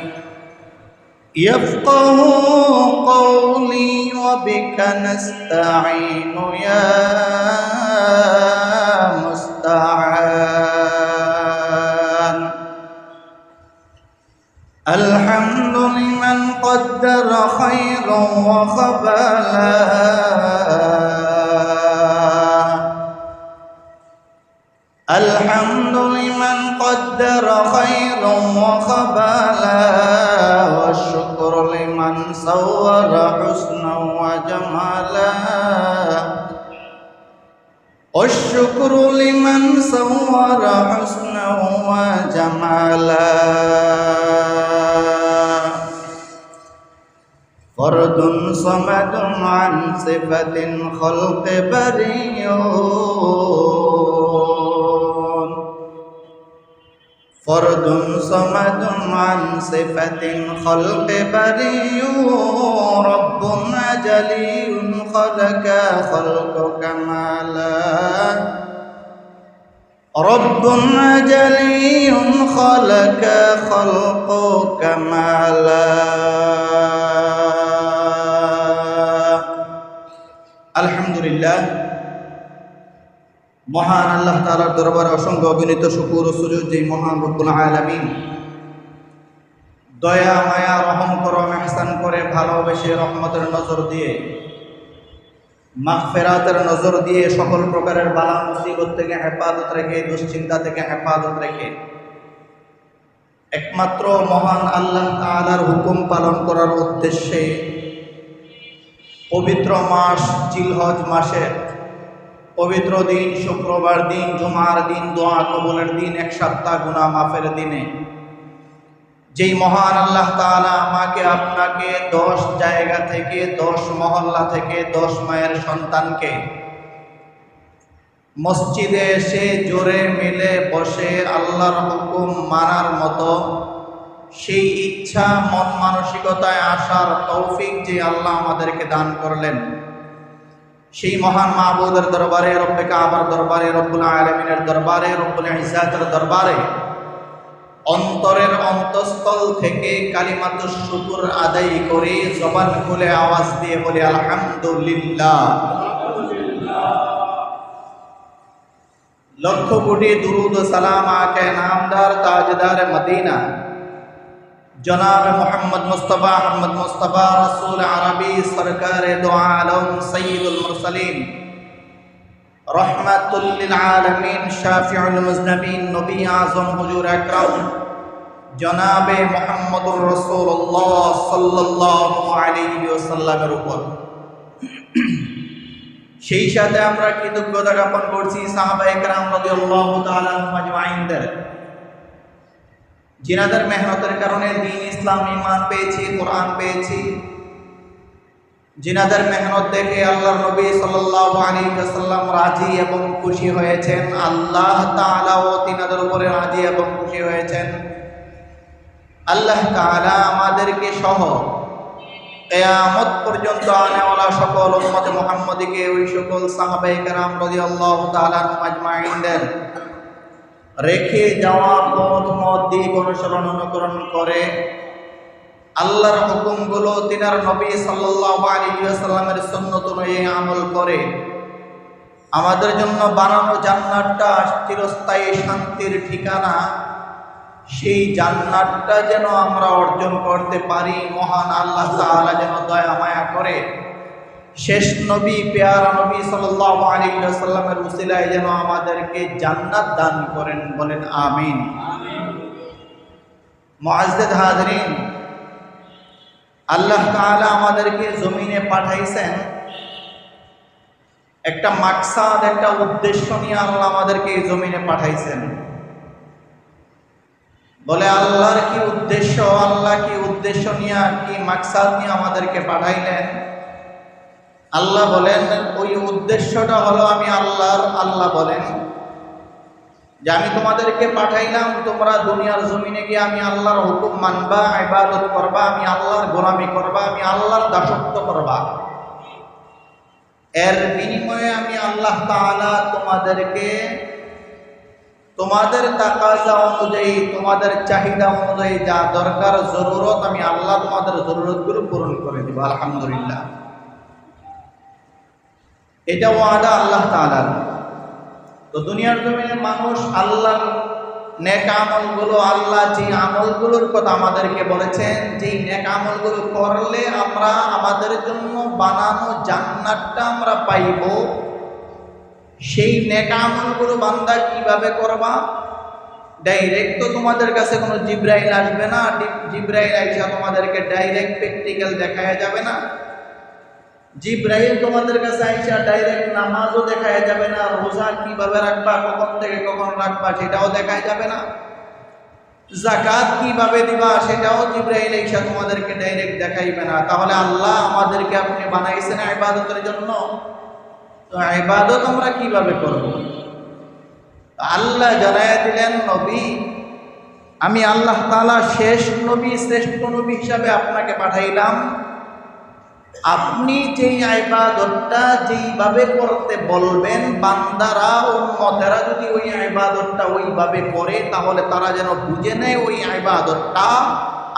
يفقه قولي وبك نستعين يا مستعان. الحمد لمن قدر خيرا وخبالا الحمد لمن قدر خيرا وخبالا والشكر لمن صور حسنا وجمالا والشكر لمن صور حسنا وجمالا. فرد صمد عن صفة خلق بريء ফরদুন সামাদুন আন সিফাতিন খলকে বারিউ রব্বুন আজালিউন খলাকা খলকু কামালা রব্বুন আজালিউন খলাকা খলকু কামালা। আলহামদুলিল্লাহ, মহান আল্লাহ তাআলার দরবারে অসংখ্য অগণিত শুকর ও সুজুদ যে মহান রব্বুল আলামিন দয়া মায়া রহম করম ইহসান করে ভালোবেসে রহমতের নজর দিয়ে মাগফিরাতের নজর দিয়ে সকল প্রকারের বালা মুসিবত থেকে হেফাজত রেখে দুশ্চিন্তা থেকে হেফাজত রেখে একমাত্র মহান আল্লাহ তাআলার হুকুম পালন করার উদ্দেশ্যে পবিত্র মাস জিলহজ মাসের পবিত্র দিন শুক্রবার দিন, জুমার দিন, দোয়া কবুলের দিন, এক সপ্তাহ গুনাহ মাফের দিনে যেই মহান আল্লাহ তাআলা আমাকে আপনাকে 10 জায়গা থেকে 10 মহল্লা থেকে 10 মায়ের সন্তানকে মসজিদে এসে জোরে মিলে বসে আল্লাহর হুকুম মানার মতো সেই ইচ্ছা মন মানসিকতায় আসার তৌফিক যে আল্লাহ আমাদেরকে দান করলেন, সেই মহান মাবুদের দরবারে, রব্বে কাবার দরবারে, রব্বুল আলামিনের দরবারে, রব্বুল ইজ্জাতের দরবারে অন্তরের অন্তঃস্থল থেকে কালিমাতুশ শুকর আদায় করে জবান খুলে আওয়াজ দিয়ে বলি আলহামদুলিল্লাহ। লক্ষ কোটি দুরুদ ও সালাম আকে নামদার তাজদার মদিনা জনাব মোহাম্মদ মুস্তাফা আহমদ মুস্তাফা রসুল আরবি সরকার দো আলম সৈয়দুল মুরসালিন রহমাতুল লিল আলামিন শাফিউল মুজনবিন নবী আযম হুজুর আকরাম জনাবে মুহাম্মদুর রাসূলুল্লাহ সাল্লাল্লাহু আলাইহি ওয়াসাল্লামের উপর, সেই সাথে আমরা কৃতজ্ঞতা জ্ঞাপন করছি সাহাবায়ে কেরাম রাদিয়াল্লাহু তাআলা আনহুম আজমাইনদের, जिनाদের মেহনতের কারণে দ্বীন ইসলাম ঈমান পেয়েছি, কোরআন পেয়েছি, जिनाদের মেহনত দেখে আল্লাহর নবী সাল্লাল্লাহু আলাইহি ওয়াসাল্লাম রাজি এবং খুশি হয়েছেন, আল্লাহ তাআলাও তিনাদের উপরে রাজি এবং খুশি হয়েছেন। আল্লাহ তাআলা আমাদেরকে সহ কিয়ামত পর্যন্ত আনেওয়ালা সকল উম্মত মুহাম্মদীকে ওই সকল সাহাবায়ে কেরাম রাদিয়াল্লাহু তাআলা আনহুম আজমাইনদের রেখে যাওয়া পথ মত দিক অনুসরণ অনুকরণ করে আল্লাহর হুকুমগুলো তিনার নবী সাল্লাল্লাহু আলাইহি ওয়াসাল্লামের সুন্নত অনুযায়ী আমল করে আমাদের জন্য বানানো জান্নাতটা চিরস্থায়ী শান্তির ঠিকানা, সেই জান্নাতটা যেন আমরা অর্জন করতে পারি। মহান আল্লাহ তাআলা যেন দয়া মায়া করে শেষ নবী পেয়ারা নবী সাল্লাল্লাহু আলাইহি ওয়াসাল্লামের উসিলায় যেন আমাদেরকে জান্নাত দান করেন, বলেন আমিন। মুআজ্জাজ হাজিরিন, আল্লাহ তাআলা আমাদেরকে জমিনে পাঠাইছেন একটা মাকসাদ, একটা উদ্দেশ্য নিয়ে আল্লাহ আমাদেরকে এই জমিনে পাঠাইছেন। বলে আল্লাহর কি উদ্দেশ্য, আল্লাহ কি উদ্দেশ্য নিয়ে কি মাকসাদ নিয়ে আমাদেরকে পাঠাইলেন? আল্লাহ বলেন ওই উদ্দেশ্যটা হলো আমি আল্লাহ বলেন যে আমি তোমাদেরকে পাঠাইলাম, তোমরা দুনিয়ার জমিনে গিয়ে আমি আল্লাহর হুকুম মানবা, ইবাদত করবা, আমি আল্লাহর গোলামি করবা, আমি আল্লাহর দাসত্ব করবা। এর বিনিময়ে আমি আল্লাহ তাআলা তোমাদেরকে তোমাদের তাকাজা অনুযায়ী, তোমাদের চাহিদা অনুযায়ী যা দরকার জরুরত, আমি আল্লাহ তোমাদের জরুরতগুলো পূরণ করে দিব। আলহামদুলিল্লাহ, এটা ওয়াদা আল্লাহ তাআলার। তো দুনিয়ার জমিনে মানুষ আল্লাহর নেক আমলগুলো, আল্লাহ যে আমলগুলোর কথা আমাদেরকে বলেছেন, যেই নেক আমলগুলো করলে আমরা আমাদের জন্য বানানো জান্নাতটা আমরা পাইব, সেই নেক আমলগুলো বান্দা কিভাবে করবা? ডাইরেক্ট তো তোমাদের কাছে কোনো জিবরাইল আসবে না, জিবরাইল আইসা তোমাদেরকে ডাইরেক্ট প্র্যাকটিক্যাল দেখায়া যাবে না। জিবরাইল তোমাদের কাছে আইসা ডাইরেক্ট নামাজও দেখায় যাবে না, রোজা কিভাবে রাখবা, কখন থেকে কখন রাখবা সেটাও দেখায় যাবে না, যাকাত কিভাবে দিবা সেটাও জিবরাইল আইসা তোমাদেরকে ডাইরেক্ট দেখাইবে না। তাহলে আল্লাহ আমাদেরকে আপনি বানাইছেন ইবাদতের জন্য, তো ইবাদত আমরা কিভাবে করব? আল্লাহ জানায়া দিলেন নবী আমি আল্লাহ তাআলা শেষ নবী শ্রেষ্ঠ নবী হিসাবে আপনাকে পাঠাইলাম। আপনি যেই ইবাদতটা যেইভাবে করতে বলবেন, বান্দারা উম্মতেরা যদি ওই ইবাদতটা ওইভাবে করে, তাহলে তারা যেন বুঝে নেয় ওই ইবাদতটা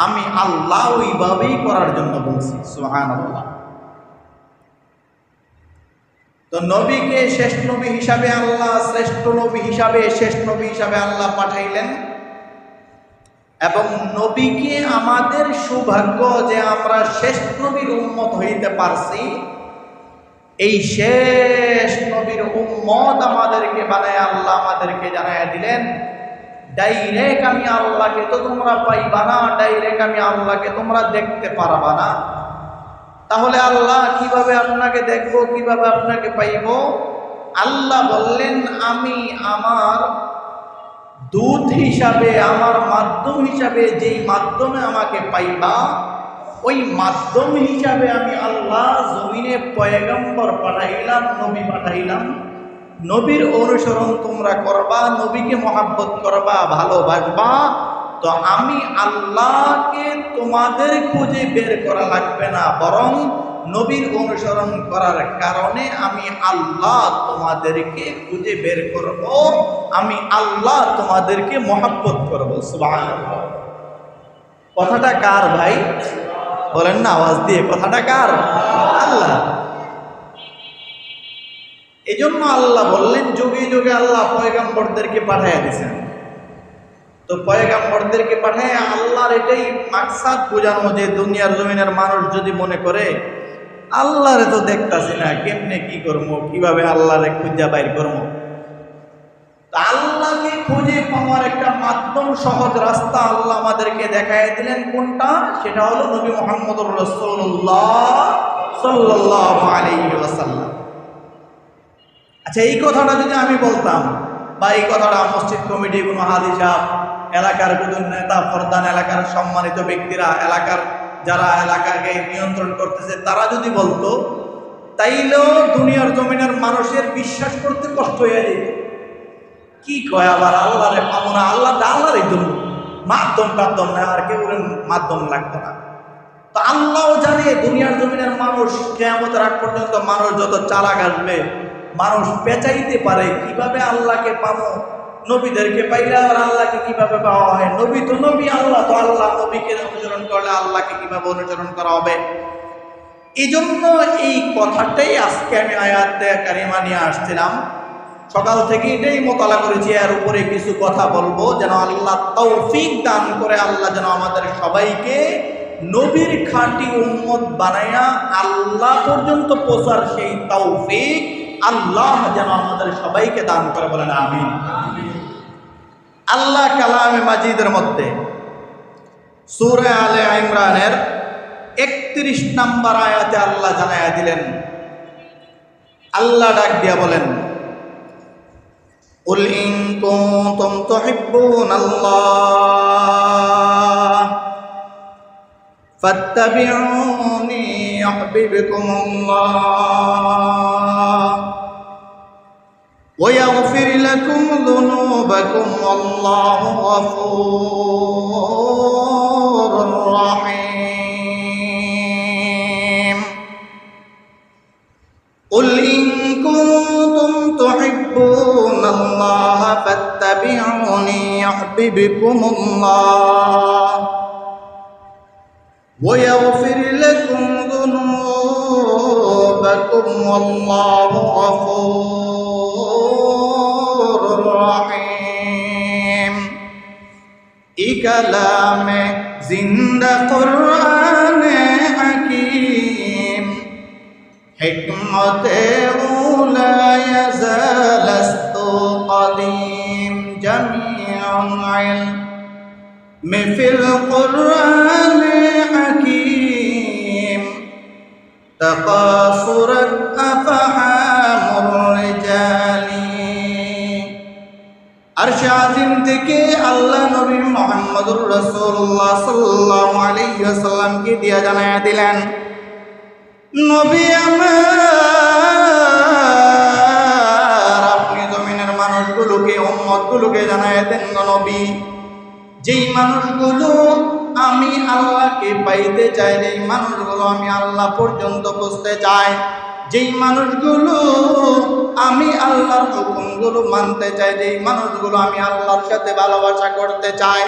আমি আল্লাহ ওইভাবেই করার জন্য বলছি। সুবহানাল্লাহ। তো নবীকে শেষ নবী হিসাবে আল্লাহ শ্রেষ্ঠ নবী হিসাবে শেষ নবী হিসাবে আল্লাহ পাঠাইলেন, এবং নবীকে আমাদের সৌভাগ্য যে আমরা শেষ নবীর উম্মত হইতে পারছি। এই শেষ নবীর উম্মত আমাদেরকে বানায় আল্লাহ আমাদেরকে জানাইয়া দিলেন, ডাইরেক্ট আমি আল্লাহকে তো তোমরা পাইবা না, ডাইরেক্ট আমি আল্লাহকে তোমরা দেখতে পারবা না। তাহলে আল্লাহ কিভাবে আপনাকে দেখবো, কিভাবে আপনাকে পাইব? আল্লাহ বললেন, আমি আমার দূত হিসাবে, আমার মাধ্যম হিসাবে, যেই মাধ্যমে আমাকে পাইবা, ওই মাধ্যম হিসাবে আমি আল্লাহ জমিনে পয়গম্বর পাঠাইলাম, নবী পাঠাইলাম। নবীর অনুসরণ তোমরা করবা, নবীকে মহাব্বত করবা, ভালোবাসবা। তো আমি আল্লাহকে তোমাদের খুঁজে বের করা লাগবে না, বরং নবীর অনুসরণ করার কারণে আমি আল্লাহ তোমাদেরকে খুঁজে বের করব, আমি আল্লাহ তোমাদেরকে মহাব্বত করব। সুবহানাল্লাহ। কথাটা কার ভাই? বলেন না আওয়াজ দিয়ে, কথাটা কার? আল্লাহ। এই জন্য আল্লাহ বললেন, যুগে যুগে আল্লাহ পয়গম্বরদেরকে পাঠাইয়া দিয়েছেন। তো পয়গম্বরদেরকে পাঠায় আল্লাহর এটাই মাকসাদ বোঝানো, যে দুনিয়ার জমিনের মানুষ যদি মনে করে আল্লাহরে তো দেখতাছি না, কেমনে কি করবো, কিভাবে আল্লাহরে খুঁজা বাইর করবো, আল্লাহকে খুঁজে পাওয়ার একটা মাধ্যম, সহজ রাস্তা আল্লাহ আমাদেরকে দেখায় দিলেন। কোনটা? সেটা হলো নবী মুহাম্মদুর রাসূলুল্লাহ সাল্লাল্লাহু আলাইহি ওয়াসাল্লাম। আচ্ছা, এই কথাটা যদি আমি বলতাম, বা এই কথাটা মসজিদ কমিটি, কোনো হাজি সাহেব, এলাকার কোনো নেতা প্রধান, এলাকার সম্মানিত ব্যক্তিরা, এলাকার যারা এলাকাকে নিয়ন্ত্রণ করতেছে, তারা যদি বলতো, তাইলেও দুনিয়ার জমিনের মানুষের বিশ্বাস করতে কষ্ট হয়ে যেত। কি কয় আবার আল্লাহরে পাবো না, আল্লাহরই জন্য মাধ্যম টাধ্যম না, আর কেউ মাধ্যম লাগতো না। তো আল্লাহও জানে দুনিয়ার জমিনের মানুষ কিয়ামতের আগ পর্যন্ত মানুষ যত চালাক আসবে, মানুষ পেঁচাইতে পারে কিভাবে আল্লাহকে পাবো, নবীদেরকে পাইলে আর আল্লাহকে কিভাবে পাওয়া হয়। নবী তো নবী, আল্লাহ তো আল্লাহ, নবীকে অনুসরণ করলে আল্লাহকে কিভাবে অনুসরণ করা হবে। এই জন্য এই কথাটাই আজকে আমি আয়াতে কারিমা নিয়ে আসছিলাম। সকাল থেকে এটাই মোতালা করেছি, এর উপরে কিছু কথা বলবো, যেন আল্লাহ তৌফিক দান করে, আল্লাহ যেন আমাদের সবাইকে নবীর খাঁটি উম্মত বানায়া আল্লাহ পর্যন্ত পৌঁছার সেই তৌফিক আল্লাহ যেন আমাদের সবাইকে দান করে, বলেন আমিন। আল্লাহ কালামে মাজিদের মধ্যে সূরা আলে ইমরানের 31 নম্বর আয়াতে আল্লাহ জানায়া দিলেন, আল্লাহ ডাক দিয়া বলেন, কুল ইন কুনতুম তুহিব্বুনাল্লাহ ফাত্তাবিউনি ইউহিব্বুকুমুল্লাহ ويغفر لكم ذنوبكم والله غفور رحيم قل إن كنتم تحبون الله فاتبعوني يحببكم الله ويغفر لكم ذنوبكم والله غفور رحيم ای کلام زندہ قرآن حکیم حکمت اولا یزال است قدیم جمیع علم فی القرآن حکیم تقاصرت افحام الرجال আরশে আজিম থেকে আল্লাহ নবী মুহাম্মদুর রাসূলুল্লাহ সাল্লাল্লাহু আলাইহি ওয়াসাল্লামকে দিয়া জানায়া দিলেন, নবী আমার, আপনি জমিনের মানুষগুলোকে, উম্মতগুলোকে জানায়া দেন, নবী যেই মানুষগুলো আমি আল্লাহকে পাইতে চাই, যেই মানুষগুলো আমি আল্লাহ পর্যন্ত পৌঁছতে চাই, যেই মানুষগুলো আমি আল্লাহর হুকুমগুলো মানতে চাই, যেই মানুষগুলো আমি আল্লাহর সাথে ভালোবাসা করতে চাই,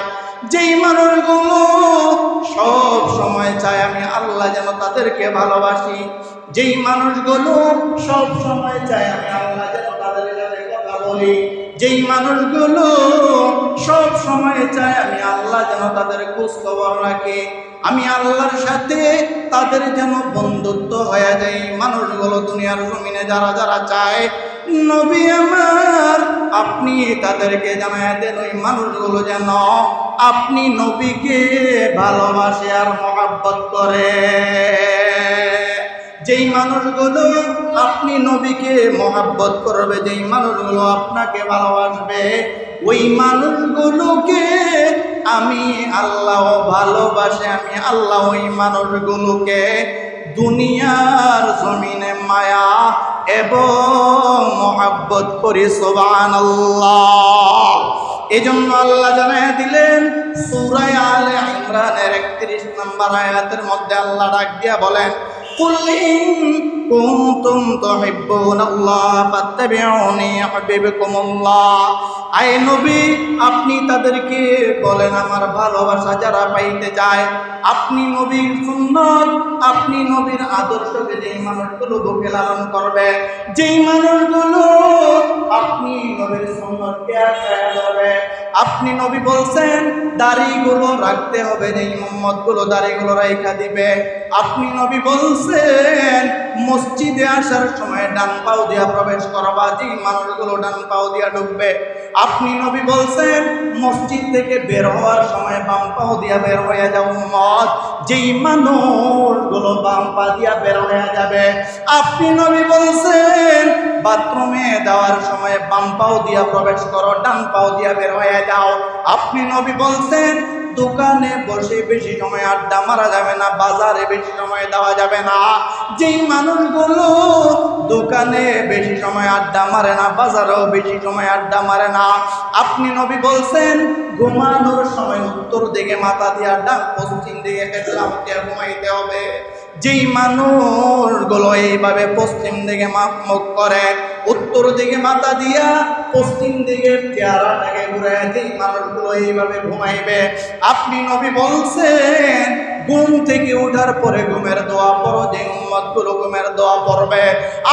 যেই মানুষগুলো সব সময় চায় আমি আল্লাহ যেন তাদেরকে ভালোবাসি, যেই মানুষগুলো সব সময় চায় আমি আল্লাহ যেন তাদের সাথে কথা বলি, যেই মানুষগুলো সব সময় চায় আমি আল্লাহ যেন তাদের খোঁজ খবর রাখি, আমি আল্লাহর সাথে তাদের যেন বন্ধুত্ব হয়ে যায়, মানুষগুলো দুনিয়ার জমিনে যারা যারা চায়, নবী আমার আপনি তাদেরকে জানায় দেন ওই মানুষগুলো যেন আপনি নবীকে ভালোবাসে আর মহব্বত করে। যেই মানুষগুলো আপনি নবীকে মহব্বত করবে, যেই মানুষগুলো আপনাকে ভালোবাসবে, ওই মানুষগুলোকে আমি আল্লাহ ভালোবাসে, আমি আল্লাহ ওই মানুষগুলোকে দুনিয়ার জমিনে মায়া এবং মহব্বত করি। সুবহানাল্লাহ। এজন্য আল্লাহ জানায় দিলেন সূরা আলে ইমরানের 31 নম্বর আয়াতের মধ্যে আল্লাহ ডাক দিয়া বলেন, কুল ইন কুনতুম তুহিব্বুনাল্লাহ ফাত্তাবিউনি ইউহিব্বুকুমুল্লাহ। আয়ে নবী আপনি তাদেরকে বলেন আমার ভালোবাসা যারা পাইতে চায়, আপনি নবীর সুন্নাত, আপনি নবীর আদর্শকে যেই মানুষগুলো বুকে লালন করবে, যেই মানুষগুলো আপনি নবীর সুন্নাতকে আঁকড়ে ধরবে, আপনি নবী বলছেন দাড়িগুলো রাখতে হবে, যেই উম্মতগুলো দাড়িগুলো রাইখা দিবে, আপনি নবী বলছেন মসজিদে আসার সময় ডান পাও দিয়া প্রবেশ করবা, যেই মানুষগুলো ডান পাও দিয়া ঢুকবে, আপনি নবী বলছেন মসজিদ থেকে বের হওয়ার সময় বাম পাও দিয়া বের হয়ে যাও উম্মত, যেই মানুষগুলো বাম পা দিয়া বের হয়ে যাবে, আপনি নবী বলছেন বাথরুমে যাওয়ার সময় বাম পাও দিয়া প্রবেশ করো, ডান পাও দিয়া বের হয়ে যাও, আপনি নবী বলছেন দোকানে বসে বেশি সময় আড্ডা মারা যাবে না, বাজারে বেশি সময় দেওয়া যাবে না, যেই মানুষগুলো দোকানে বেশি সময় আড্ডা মারে না, বাজারেও বেশি সময় আড্ডা মারে না, আপনি নবী বলছেন ঘুমানোর সময় উত্তর দিকে মাথা দিয়া ডান পশ্চিম দিকে দিয়ে ঘুমাইতে হবে, যেই মানুষগুলো এইভাবে পশ্চিম দিকে মুখ করে, উত্তর দিকে মাথা দিয়া পশ্চিম দিকে চেহারাটাকে ঘুরে, যেই মানুষগুলো এইভাবে ঘুমাইবে, আপনি নবী বলছেন ঘুম থেকে ওঠার পরে ঘুমের দোয়া পড়ো, যে উম্মতগুলো ঘুমের দোয়া পড়বে,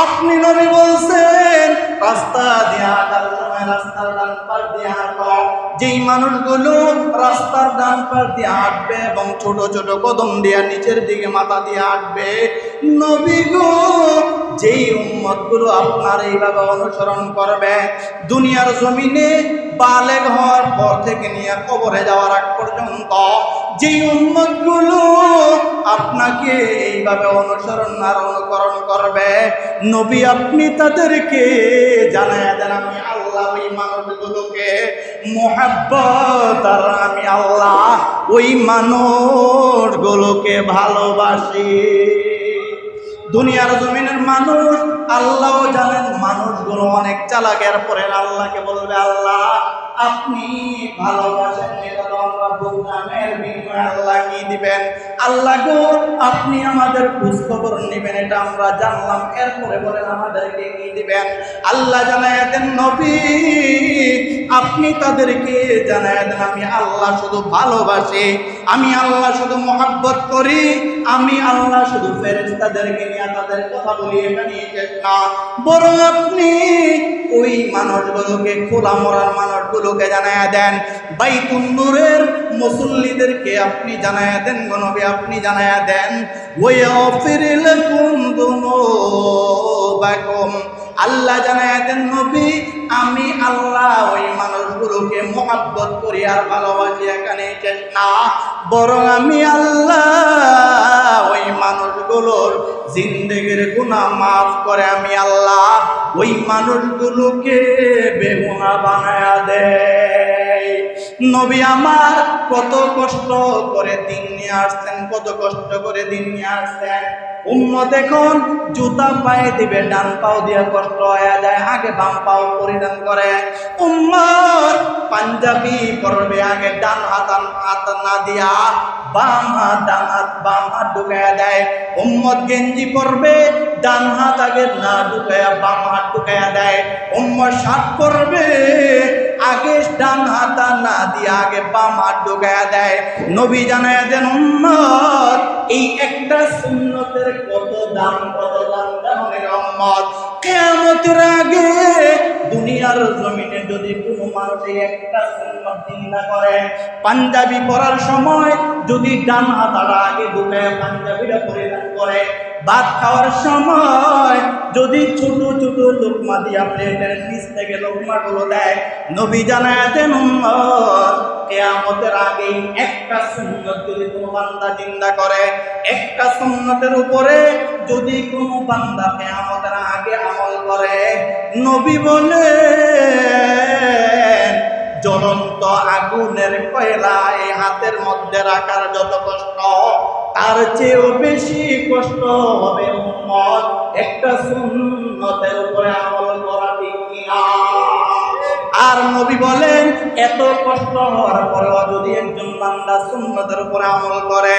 আপনি নবী বলছেন রাস্তা দিয়ে হাঁটার সময় রাস্তার ডান পাশ দিয়ে হাঁটো, যেই মানুষগুলো রাস্তার ডান পাশ দিয়ে হাঁটবে এবং ছোট ছোট কদম দিয়ে নিচের দিকে মাথা দিয়ে হাঁটবে, নবী গো যেই উম্মতগুলো আপনার এইভাবে অনুসরণ করবে, দুনিয়ার জমিনে বালেগ হওয়ার পর থেকে নিয়ে কবরে যাওয়ার আগ পর্যন্ত যেই উম্মতগুলো আপনাকে এইভাবে অনুসরণ আর অনুকরণ করবে, নবী আপনি তাদেরকে জানায়া দেন আমি আল্লাহ ওই মানুষগুলোকে মুহাব্বত আর আমি আল্লাহ ওই মানুষগুলোকে ভালোবাসি। দুনিয়ার জমিনের মানুষ আল্লাহও জানেন মানুষগুলো অনেক চালাকের পরে আল্লাহকে বলবে আল্লাহ আপনি ভালোবাসেন, এটা তো আমরা বুঝলাম, এর বিনিময়ে আল্লাহ কি দিবেন, আল্লাহ গো আপনি আমাদের খোঁজ খবর নেবেন এটা আমরা জানলাম, এরপরে বলেন আমাদেরকে কি দিবেন, আল্লাহ জানায় দেন নবী আপনি তাদেরকে জানায় দেন আমি আল্লাহ শুধু ভালোবাসি, আমি আল্লাহ শুধু মহব্বত করি, আমি আল্লাহ শুধু ফেরেশতাদেরকে নিয়ে তাদের কথা বলি, এখানে শেষ না, বরং আপনি ওই মানুষগুলোকে খোলা মরার মানুষগুলোকে জানায়া দেন, বাইতুন নূরের মুসল্লিদেরকে আপনি জানায়া দেন গো নবী, আপনি জানায়া দেন ওয়াগফির লাকুম যুনুবাকুম, আল্লাহ জানায়া দেন নবী আমি আল্লাহ ওই মানুষগুলোকে মহব্বত করি আর ভালোবাসি, এখানে শেষ না, বরং আমি আল্লাহ ওই মানুষগুলোর জিন্দেগির গুনাহ মাফ করে আমি আল্লাহ ওই মানুষগুলোকে বেগুনাহ বানায়া দেয়। নবী আমার কত কষ্ট করে দিন নিয়ে আসছেন, কত কষ্ট করে দিন নিয়ে আসছেন, উম্মত এখন জুতা পায়ে দিবে, ডান পাও দিয়ে কষ্ট হয়ে যায়, আগে বাম পাও পরিধান করে। উম্মত পাঞ্জাবি পরবে, আগে ডান হাত না দিয়া বাম হাত, ডান হাত বাম হাত ঢুকাইয়া দেয়। উম্মত গেঞ্জি পরবে, ডান হাত আগে না ঢুকাইয়া বাম হাত ঢুকাইয়া দেয়। উম্মত শার্ট পরবে, আগে ডান হাত না দিয়া আগে বাম হাত ঢুকাইয়া দেয়। নবী জানাইয়া দেন উম্মত এই একটা সুন্নতের কত দাম, কত দাম জানেন উম্মত? কিয়ামতের আগে দুনিয়ার জমিনে যদি কোনো মানুষ এই একটা সুন্নত চিন্তা করে, পাঞ্জাবি পরার সময় যদি ডান হাতটা আগে ঢুকায় পাঞ্জাবিটা পরিধান করে, ভাত খাওয়ার সময় যদি ছোট ছোট লোকমা দিয়া প্লেটের নিচ থেকে লোকমাগুলো দেয়, নবী জানায় দেন উম্মত কিয়ামতের আগে একটা সুন্নত যদি কোনো বান্দা চিন্তা করে, একটা সুন্নতের উপরে যদি কোনো বান্দা কিয়ামতের আগে আমল করে, নবী বলে জ্বলন্ত আগুনের কয়লা এই হাতের মধ্যে রাখার যত কষ্ট, তার চেয়েও বেশি কষ্ট হবে উম্মত একটা সুন্নতের উপরে আমল করা, ঠিক কিনা? আর নবী বলেন এত কষ্ট হওয়ার পরেও যদি একজন বান্দা সুন্নতের উপরে আমল করে,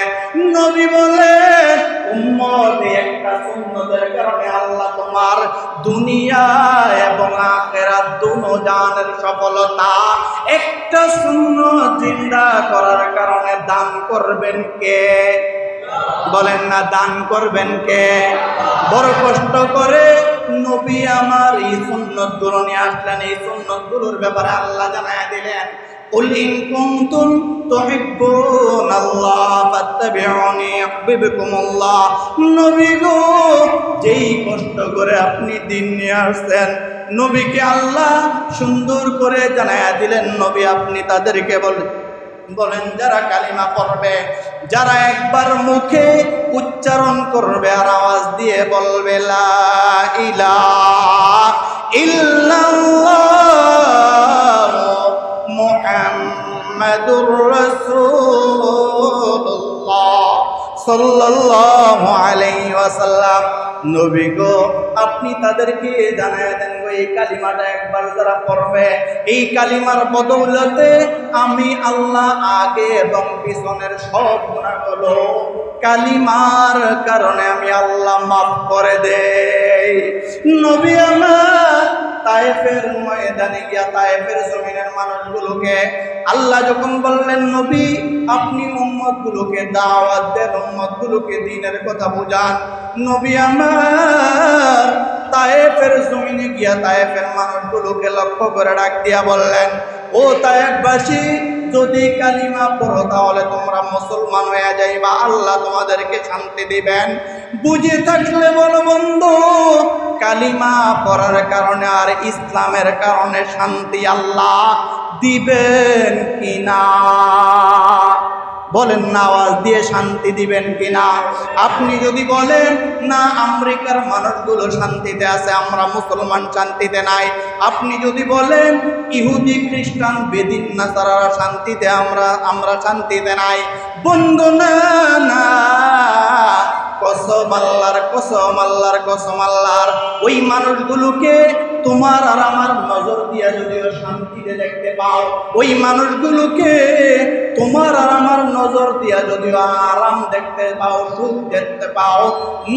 নবী বলেন উম্মত একটা সুন্নতের কারণে আল্লাহ তোমার দুনিয়া এবং আখিরাত দুনো জানের সফলতা একটা সুন্নত জিন্দা করার কারণে দান করবেন কে? বলেন না, দান করবেন কে? বড় কষ্ট করে নবী আমার এই সুন্নত গুলো নিয়ে আসলেন। এই সুন্নত গুলোর ব্যাপারে আল্লাহ জানায় দিলেন, কুল ইন কুনতুম তুহিব্বুনাল্লাহ ফাত্তাবিউনি ইউহিব্বুকুমুল্লাহ। নবী গো, যেই কষ্ট করে আপনি দিন নিয়ে আসছেন, নবীকে আল্লাহ সুন্দর করে জানায় দিলেন, নবী আপনি তাদেরকে বলেন যারা কালিমা পড়বে, যারা একবার মুখে উচ্চারণ করবে আর আওয়াজ দিয়ে বলবে লা ইলাহা ইল্লাল্লাহ মুহাম্মাদুর রাসূলুল্লাহ সাল্লাল্লাহু আলাইহি ওয়াসাল্লাম। নবী গো, আপনি তাদেরকে জানায় দেন গো, এই কালিমাটা একবার যারা পড়বে, এই কালিমার বদৌলতে আমি আল্লাহ আগে এবং পিছনের সব গুনাহগুলো কালিমার কারণে আমি আল্লাহ মাফ করে দেই। নবী আমার তায়েফের ময়দানে গিয়া তায়েফের জমিনের মানুষগুলোকে আল্লাহ যখন বললেন, নবী আপনি উম্মতগুলোকে দাওয়াত দেন, উম্মতগুলোকে দ্বীনের কথা বুঝান, নবী আমার তায়েফের জমিনে গিয়া তায়েফের মানুষগুলোকে লক্ষ্য করে ডাক দিয়া বললেন, ও তায়েফবাসী, যদি কালিমা পড়ো তাহলে তোমরা মুসলমান হয়ে যাইবা, আল্লাহ তোমাদেরকে শান্তি দিবেন। বুঝে থাকলে বলো বন্ধু, কালিমা পড়ার কারণে আর ইসলামের কারণে শান্তি আল্লাহ দিবেন কিনা? বলেন না, আওয়াজ দিয়ে শান্তি দিবেন কিনা? আপনি যদি বলেন না আমেরিকার মানুষগুলো শান্তিতে আছে, আমরা মুসলমান শান্তিতে নাই, আপনি যদি বলেন ইহুদি খ্রিস্টান বেদিন নাসারারা শান্তিতে, আমরা শান্তিতে নাই, বন্ধু না না, কসম আল্লাহর, কসম আল্লাহর, কসম আল্লাহর, ওই মানুষগুলোকে তোমার আর আমার নজর দিয়া যদিও শান্তিতে দেখতে পাও, ওই মানুষগুলোকে তোমার আর আমার নজর দিয়া যদিও আরাম দেখতে পাও, সুখ দেখতে পাও,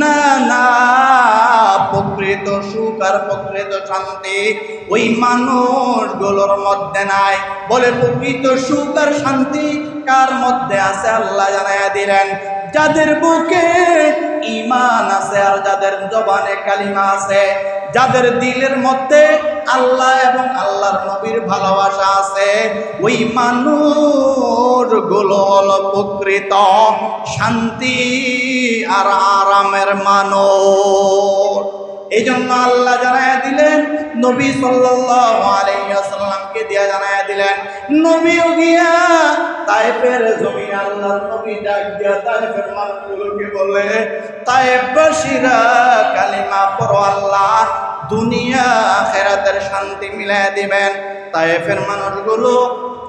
না না, প্রকৃত সুখ আর প্রকৃত শান্তি ওই মানুষগুলোর মধ্যে নাই। বলে প্রকৃত সুখ আর শান্তি কার মধ্যে আছে? আল্লাহ জানাইয়া দিলেন, যাদের বুকে ঈমান আছে আর যাদের জবানে কালিমা আছে, যাদের দিলের মধ্যে আল্লাহ এবং আল্লাহর নবীর ভালোবাসা আছে, ওই মানুষগুলো হলো প্রকৃত শান্তি আর আরামের মানুষ। এই জন্য আল্লাহ জানাইয়া দিলেন, নবী সাল্লাল্লাহু আলাইহি ওয়াসাল্লামকে দিয়া জানাইয়া দিলেন, নবীও গিয়া তায়েফের জমিনে আল্লাহর নবী ডাক দিয়া তায়েফের মানুষগুলোকে বলে, তায়েফবাসীরা কালিমা পড়ো, আল্লাহ দুনিয়া আখিরাতের শান্তি মিলাইয়া দিবেন। তায়েফের মানুষগুলো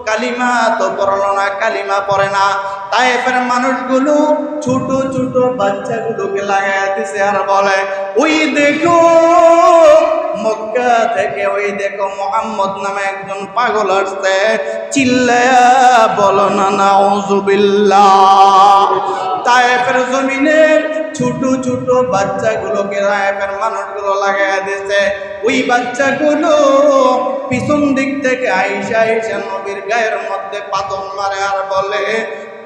কালিমা তো পড়লো না, কালিমা পড়ে না। তায়েফের মানুষগুলো ছোট ছোট বাচ্চাগুলোকে লাগাইয়া দিছে আর বলে, ওই দেখো মক্কা থেকে, ওই দেখো মুহাম্মদ নামে একজন পাগল আসছে, চিল্লায়া বলো না নাউযুবিল্লাহ। তায়েফের জমিনের ছোট ছোট বাচ্চাগুলোকে তায়েফের মানুষগুলো লাগাইয়া দিছে। ওই বাচ্চাগুলো পিছন দিক থেকে আইসা আইসা নবীর গায়ের মধ্যে পাথর মারে আর বলে,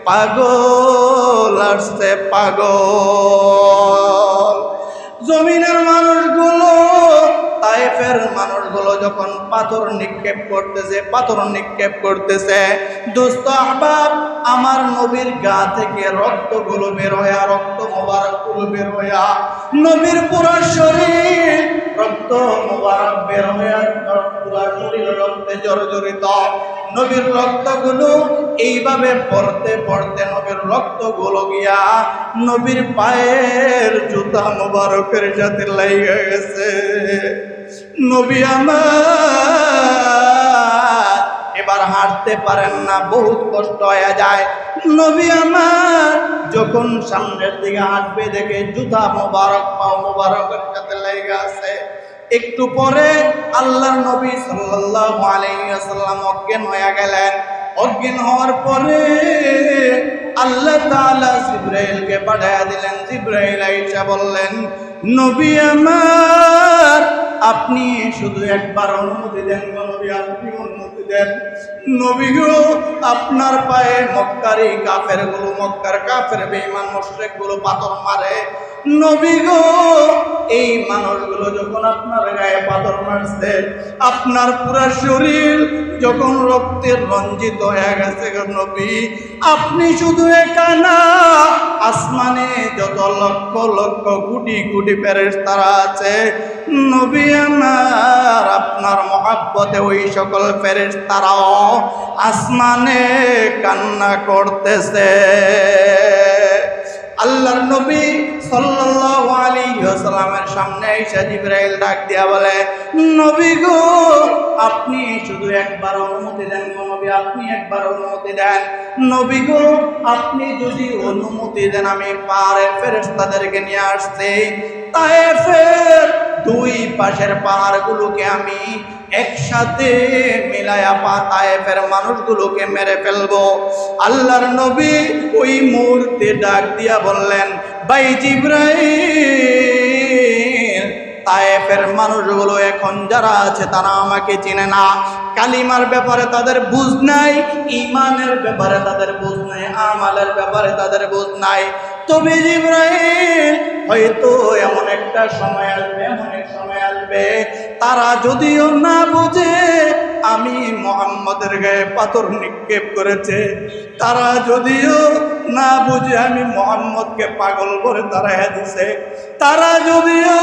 পাগল আসছে পাগল। জমিনের মানুষগুলো, তায়েফের মানুষগুলো যখন পাথর নিক্ষেপ করতেছে, দোস্ত আহবাব, আমার নবীর গা থেকে রক্তগুলো বের হইয়া, রক্ত মোবারকগুলো বের হইয়া, নবীর পুরো শরীর রক্ত মোবারক বের হইয়া, পুরো শরীর রক্তে জর্জরিত। নবীর রক্তগুলো এইভাবে পড়তে পড়তে নবীর রক্তগুলো গিয়া নবীর পায়ের জুতা মোবারকের সাথে লাইগা গেছে। নবী আমার এবার হাঁটতে পারেন না, বহুত কষ্ট হয়ে যায়। নবী আমার যখন সামনের দিকে হাঁটবে দেখে জুতা মোবারক পাও মোবারকের সাথে লাইগা আছে। একটু পরে আল্লাহর নবী সাল্লাল্লাহু আলাইহি ওয়াসাল্লাম অজ্ঞান হয়ে গেলেন। অজ্ঞান হওয়ার পরে আল্লাহ তাআলা জিবরাইলকে পাঠিয়ে দিলেন। জিবরাইল আইসা বললেন, নবী আমার আপনি শুধু একবার অনুমতি দেন, নবী আপনি অনুমতি দেন। নবী গো, আপনার পায়ে মক্কার কাফেরগুলো, মক্কার কাফের বেঈমান মুশরিকগুলো পাথর মারে। নবী গো, এই মানুষগুলো যখন আপনার গায়ে পাথর মারছে, আপনার পুরো শরীর যখন রক্তের রঞ্জিত হয়ে গেছে গো নবী, আপনি শুধু একা না, আসমানে যত লক্ষ লক্ষ কোটি কোটি ফেরেশতারা আছে, নবী আমার আপনার মহব্বতে ওই সকল ফেরেশতারাও আসমানে কান্না করতেছে। আল্লাহর নবী সাল্লাল্লাহু আলাইহি ওয়াসাল্লামের সামনে এসে জিবরাইল ডাক দিয়া বলে, নবী গো, আপনি শুধু একবার অনুমতি দেন, নবী আপনি একবার অনুমতি দেন। নবী গো, আপনি যদি অনুমতি দেন, আমি পাহাড়ের ফেরেশতাদেরকে নিয়ে আসছি, তায়েফের দুই পাশের পাহাড়গুলোকে আমি একসাথে মিলায়া তায়েফের মানুষগুলোকে মেরে ফেলবো। আল্লাহর নবী ওই মুহূর্তে ডাক দিয়া বললেন, ভাই জিবরাইল, তায়েফের মানুষগুলো এখন যারা আছে তারা আমাকে চিনে না। কালিমার ব্যাপারে তাদের বুঝ নাই, ঈমানের ব্যাপারে তাদের বুঝ নাই, আমালের ব্যাপারে তাদের বুঝ নাই। তবে জিবরাইল, হয়তো এমন একটা সময় আসবে, এমন এক সময় আসবে, তারা যদিও না বুঝে আমি মুহাম্মদের গায়ে পাথর নিক্ষেপ করেছে, তারা যদিও না বুঝে আমি মুহাম্মদকে পাগল করে তাড়াইয়া দিছে, তারা যদিও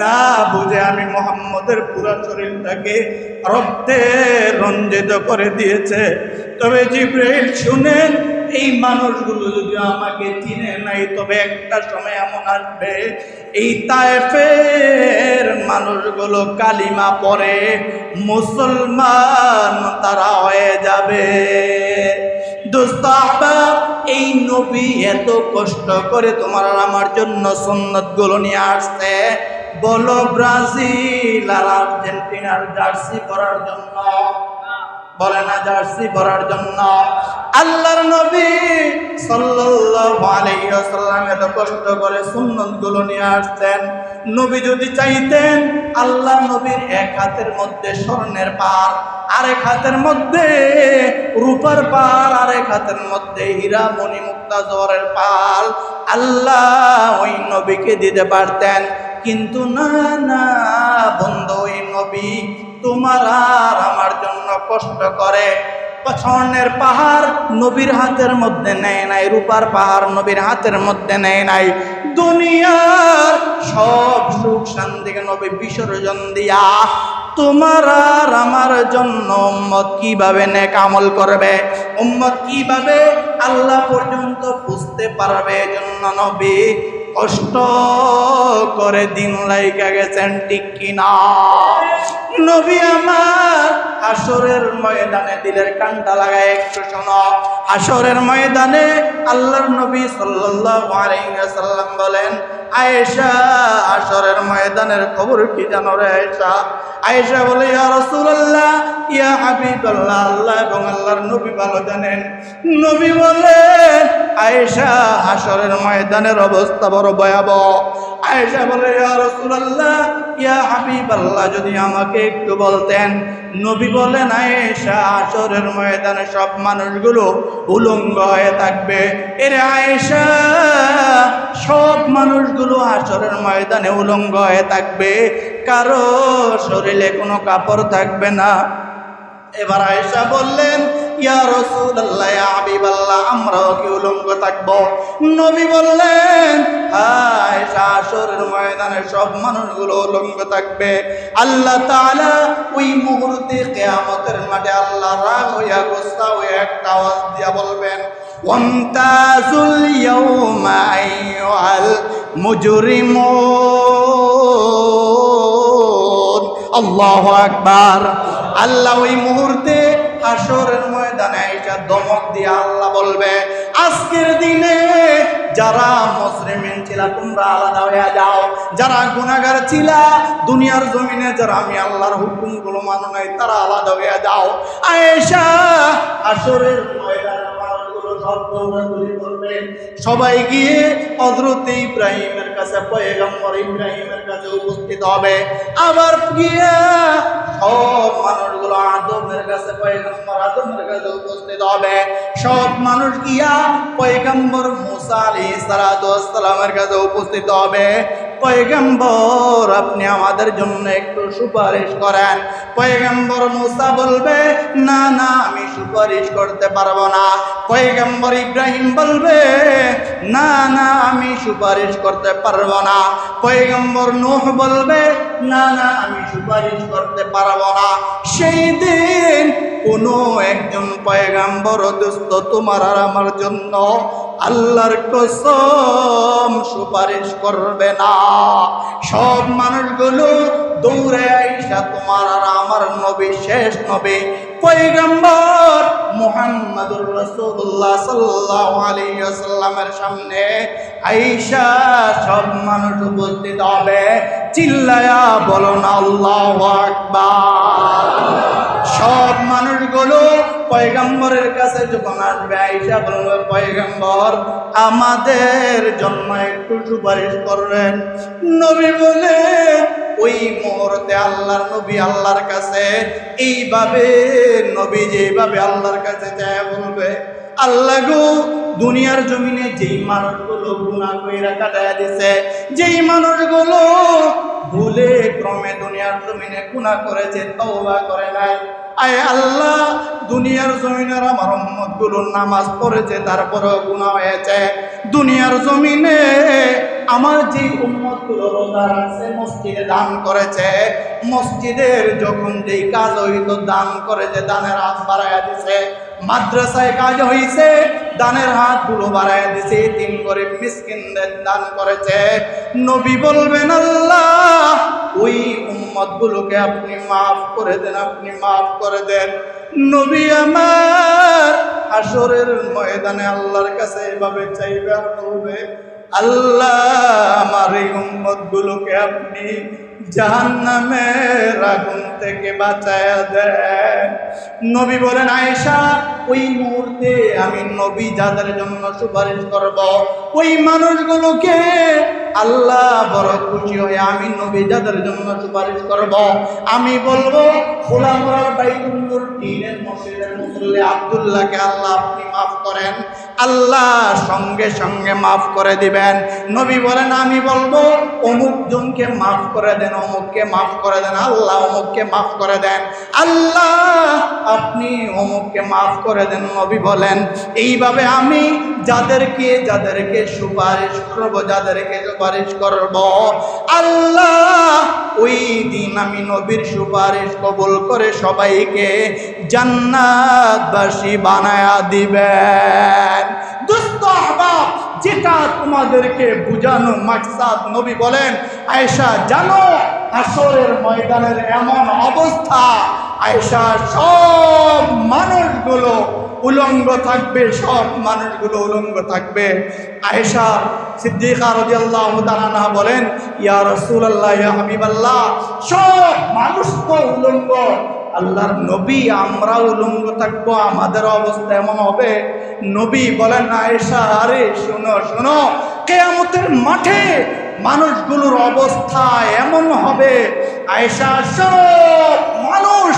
না বুঝে আমি মুহাম্মদের পুরো শরীরটাকে রক্তে রঞ্জিত করে দিয়েছে, তবে জিবরাইল শুনেন, এই মানুষগুলো যদি আমাকে চিনে নাই, তবে একটা সময় এমন আসবে, এই তায়েফের মানুষগুলো কালিমা পড়ে মুসলমান তারা হয়ে যাবে। দোস্ত আহবাব, এই নবী এত কষ্ট করে তোমার আর আমার জন্য সুন্নতগুলো নিয়ে আসছে, বলো ব্রাজিল আর আর্জেন্টিনার জার্সি পরার জন্য, বলে না জার্সি পরার জন্য। আল্লাহর নবী সাল্লাল্লাহু আলাইহি ওয়াসাল্লাম এত কষ্ট করে সুন্নতগুলো নিয়ে আসছেন। নবী যদি চাইতেন, আল্লাহর নবীর এক হাতের মধ্যে স্বর্ণের পাহাড়, আরেক হাতের মধ্যে রূপার পাহাড়, আরেক হাতের মধ্যে হীরা মণি মুক্তা জওহরের পাহাড় আল্লাহ ওই নবীকে দিতে পারতেন, কিন্তু না না বন্ধু, ওই নবী তোমার আর আমার জন্য কষ্ট করে স্বর্ণের পাহাড় নবীর হাতের মধ্যে নেয় নাই, রূপার পাহাড় নবীর হাতের মধ্যে নেয় নাই। দুনিয়ার সব সুখ শান্তিকে নবী বিসর্জন দিয়া তোমার আর আমার জন্য উম্মত কিভাবে নেক আমল করবে, উম্মত কিভাবে আল্লাহ পর্যন্ত বুঝতে পারবে, এজন্য নবী কষ্ট করে দিন লাইগা গেছেন, ঠিক কিনা? নবী আমার হাসরের ময়দানে দিলের কানটা লাগায় একটু শোনো। হাসরের ময়দানে আল্লাহর নবী সাল্লাল্লাহু আলাইহি ওয়াসাল্লাম বলেন, আয়েশা হাসরের ময়দানের খবর কি জানো রে আয়েশা? আয়েশা বলে, ইয়া রাসূলুল্লাহ, ইয়া হাবিবাল্লাহ, আল্লাহ এবং আল্লাহর নবী ভালো জানেন। নবী বলেন, আয়েশা হাসরের ময়দানের অবস্থা বড় ভয়াবহ। আয়েশা বলে, ইয়া রাসূলুল্লাহ, ইয়া হাবিবাল্লাহ, যদি আমাকে একটু বলতেন। নবী বলেন, আয়েশা হাসরের ময়দানে সব মানুষগুলো উলঙ্গ হয়ে থাকবে। এরে আয়েশা, সব মানুষগুলো হাসরের ময়দানে উলঙ্গ হয়ে থাকবে, কারো শরীরে কোনো কাপড় থাকবে না। এবার আয়েশা বললেন, ইয়া রাসূলুল্লাহ, ইয়া হাবিবাল্লাহ, আমরাও কি উলঙ্গ থাকবো? নবী বললেন, আয়েশা হাসরের ময়দানে সব মানুষগুলো উলঙ্গ থাকবে। আল্লাহ তাআলা ওই মুহূর্তে কিয়ামতের মাঠে আল্লাহ রাগ হইয়া গুসা হইয়া একটা আওয়াজ দিয়া বলবেন, ওয়ামতাজুল ইয়াউমা আইয়ুহাল মুজরিমুন। আল্লাহু আকবার। আল্লাহ ওই মুহূর্তে হাসরের ময়দানে আয়েশা দমক দিয়ে আল্লাহ বলবে, আজকের দিনে যারা মুসলিমিন ছিলা তোমরা আলাদা হয়ে যাও, যারা গুনাহগার ছিলা দুনিয়ার জমিনে যারা আমি আল্লাহর হুকুমগুলো মানো নাই তারা আলাদা হয়ে যাও। আয়েশা হাসরের ময়দানে সবাই গিয়ে হযরত ইব্রাহিমের কাছে, পয়গম্বর ইব্রাহিমের কাছে উপস্থিত হবে। আবার গিয়ে সব মানুষগুলো আদমের কাছে, পয়গম্বর আদমের কাছে উপস্থিত হবে। সব মানুষ গিয়া পয়গম্বর মুসা আলাইহিস সালাতু ওয়াস সালামের কাছে উপস্থিত হবে। পয়গম্বর, আপনি আমাদের জন্য একটু সুপারিশ করেন। পয়গম্বর মুসা বলবে, না না, আমি সুপারিশ করতে পারবো না। পয়গম্বর ইব্রাহিম বলবে, না না, আমি সুপারিশ করতে পারবো না। পয়গম্বর নূহ বলবে, না না, আমি সুপারিশ করতে পারবো না। সেই দিন কোনো একজন পয়গম্বর দোস্ত তোমার আর আমার জন্য আল্লাহর কসম সুপারিশ করবে না। সব মানুষগুলো দৌড়ে আইসা তোমার আর আমার নবী, শেষ নবী পয়গম্বর মুহাম্মদুর রাসূলুল্লাহ সাল্লাল্লাহু আলাইহি ওয়াসাল্লামের সামনে আইসা সব মানুষ উপস্থিত হবে। চিল্লায়া বলুন আল্লাহু আকবার। সব মানুষগুলো পয়গম্বরের কাছে যখন আসবে, আয়েশা বলবে, পয়গম্বর আমাদের জন্য একটু সুপারিশ করবেন। নবী বলে, ওই মুহূর্তে আল্লাহর নবী আল্লাহর কাছে এইভাবে, নবী যেভাবে আল্লাহর কাছে যায় বলবে, আল্লাহ গো, দুনিয়ার জমিনে যেই মানুষগুলো গুনাহ কইরা কাটায়া দিছে, যেই মানুষগুলো ভুলে ক্রমে দুনিয়ার জমিনে গুনাহ করেছে, তওবা করে নাই, আয় আল্লাহ, দুনিয়ার জমিনের আমার উম্মতগুলো নামাজ পড়েছে তারপরেও গুনাহ হয়েছে। দুনিয়ার জমিনে আমার যে উম্মতগুলো রোজা রাখছে, মসজিদে দান করেছে, মসজিদের যখন যেই কাজ হইতো দান করেছে, দানের হাত বাড়াইয়া দিছে। মাদ্রাসায় কাজ হইছে, দানের হাতগুলো বাড়াইয়া দিছে। তিন গরিব মিসকিনদের দান করেছে। নবী বলবেন, আল্লাহ ওই উম্মতগুলোকে আপনি মাফ করে দেন, আপনি মাফ করে দেন। নবী আমার হাসরের ময়দানে আল্লাহর কাছে এভাবে চাইবে আর বলবে, আল্লাহ আমার এই উম্মতগুলোকে আপনি জাহান্নামের আগুন থেকে বাঁচায়া দেন। নবী বলেন, আয়েশা ওই মুহূর্তে আমি নবী যাদের জন্য সুপারিশ করব, ওই মানুষগুলোকে আল্লাহ বড় খুশি হয়ে আমি নবী যাদের জন্য সুপারিশ করব, আমি বলবো, খোলামুর বাইতুল মুরতিনের মসজিদের মুসল্লি আব্দুল্লাহকে আল্লাহ আপনি মাফ করেন। আল্লাহ সঙ্গে সঙ্গে মাফ করে দিবেন। নবী বলেন, আমি বলবো, অমুক জনকে মাফ করে দেন, অমুককে মাফ করে দেন। আল্লাহ অমুককে মাফ করে দেন। আল্লাহ আপনি অমুককে মাফ করে দেন। নবী বলেন, এইভাবে আমি যাদেরকে যাদেরকে সুপারিশ করব, যাদেরকে সুপারিশ করব, আল্লাহ ওই দিন আমি নবীর সুপারিশ কবুল করে সবাইকে জান্নাতবাসী বানায়া দিবেন। দোস্ত আহবাব, যেটা তোমাদেরকে বুঝানো মাকসাদ, নবী বলেন, আয়েশা জানো হাসরের ময়দানের এমন অবস্থা, আয়েশা সব মানুষগুলো উলঙ্গ থাকবে, সব মানুষগুলো উলঙ্গ থাকবে। আয়েশা সিদ্দিকা রাদিয়াল্লাহু তাআলা আনহা বলেন, ইয়া রাসূলুল্লাহ, ইয়া হাবিবাল্লাহ, সব মানুষ তো উলঙ্গ, আল্লাহর নবী আমরা উলঙ্গ থাকবো, আমাদের অবস্থা এমন হবে? নবী বলেন, আয়েশা আরে শোনো শোনো, কিয়ামতের মাঠে মানুষগুলোর অবস্থা এমন হবে, আয়েশা সব মানুষ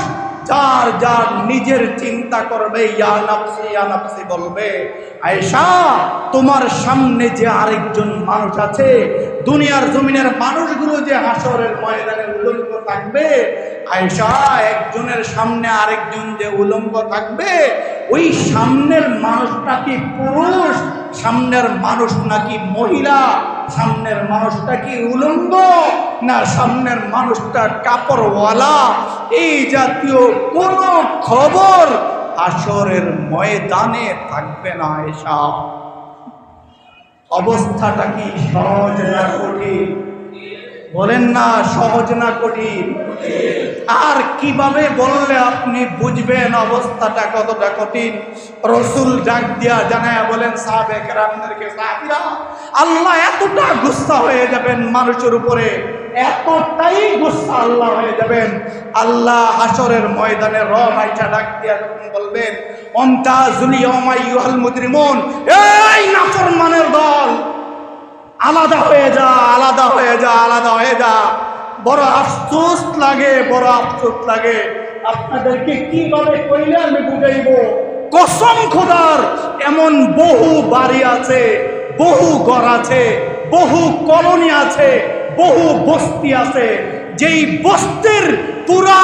যার যার নিজের চিন্তা করবে, ইয়া নাফসি বলবে। আয়েশা তোমার সামনে যে আরেকজন মানুষ আছে, দুনিয়ার জমিনের মানুষগুলো যে হাসরের ময়দানে উলঙ্গ থাকবে, আয়েশা একজনের সামনে আরেকজন যে উলঙ্গ থাকবে, ওই সামনের মানুষটা কি পুরুষ, সামনের মানুষ নাকি মহিলা, সামনের মানুষটা কি উলঙ্গ না সামনের মানুষটা কাপড়ওয়ালা, এই জাতীয় কোনো খবর হাসরের ময়দানে থাকবে না। আয়েশা অবস্থাটা কি সহজ না কঠিন? বলেন না, সহজ না কঠিন? আর কিভাবে বললে আপনি বুঝবেন অবস্থাটা কতটা কঠিন? রসুল ডাক দিয়া জানায় বলেন সাহাবে কেরামদেরকে, সাহাবীরা, আল্লাহ এতটা গুসা হয়ে যাবেন মানুষের উপরে, এতটাই গুসা আল্লাহ হয়ে যাবেন, আল্লাহ হাসরের ময়দানে রমাইটা ডাক দিয়া যখন বলবেন, অন্তাজুল ইয়াউমা আইয়ুহাল মুজরিমুন, এই নাফরমানের দল, আলাদা হয়ে যা, আলাদা হয়ে যা, আলাদা হয়ে যা। বড় আফসোস লাগে, বড় আফসোস লাগে। আপনাদেরকে কিভাবে কইলে আমি বুঝাইব? কসম খোদার, এমন বহু বাড়ি আছে, বহু ঘর আছে, বহু কলোনি আছে, বহু বস্তি আছে, যেই বস্তির পুরা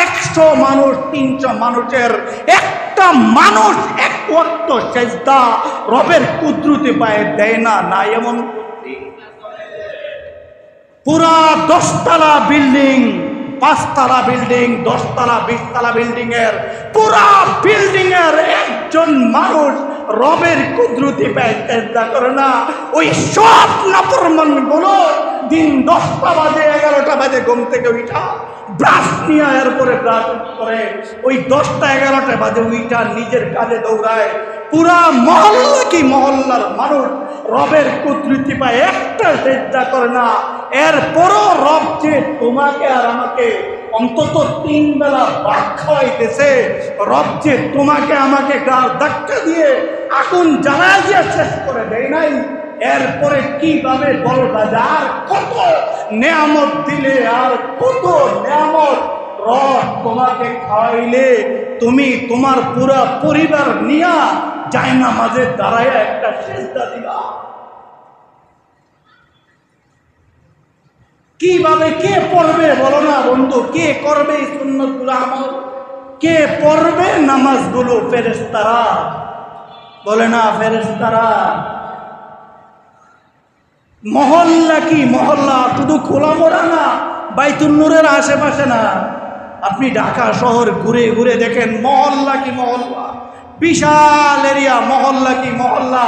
100 মানুষ, 300 মানুষের একটা মানুষ এক ওয়াক্ত সেজদা রবের কুদরতে পায়ে দেয় না, না এমন পুরা 10 তলা বিল্ডিং, 5 তলা বিল্ডিং, 10 তলা 20 তলা বিল্ডিং এর পুরা বিল্ডিং এর একজন মানুষ রবের কুদরতি পায়ে সেজদা করে না। ওই সব নাফরমান গুলো দিন 10টা বাজে 11টা বাজে ঘুম থেকে উঠা ব্রাশ নিয়ে এরপরে ব্রাশ করে ওই 10টা 11টা বাজে উঠা নিজের কাজে দৌড়ায়। পুরা মহল্লা কি মহল্লার মানুষ রবের কুদরতি পায়ে একটা সেজদা করে না। এরপরও রব যে তোমাকে আর আমাকে অন্তত 3 বেলা ভাত খাওয়াইতেছে, রব যে তোমাকে আমাকে গাল ধাক্কা দিয়ে আগুন জ্বালায় দিয়ে শেষ করে দেয় নাই, এরপরে কিভাবে বলবা যে আর কত নেয়ামত দিলে, আর কত নেয়ামত রব তোমাকে খাওয়াইলে তুমি তোমার পুরা পরিবার নিয়া জায়নামাজে দাঁড়ায় একটা সেজদা দিবা? কিভাবে কে পড়বে বলো না বন্ধু? কে করবে এই সুন্নতগুলো আমল? কে পড়বে নামাজগুলো? ফেরেশতারা, বলে না ফেরেশতারা। মহল্লা কি মহল্লা, শুধু খোলামোড়া না, বাইতুল নূরের আশেপাশে না, আপনি ঢাকা শহর ঘুরে ঘুরে দেখেন মহল্লা কি মহল্লা, বিশাল এরিয়া, মহল্লা কি মহল্লা,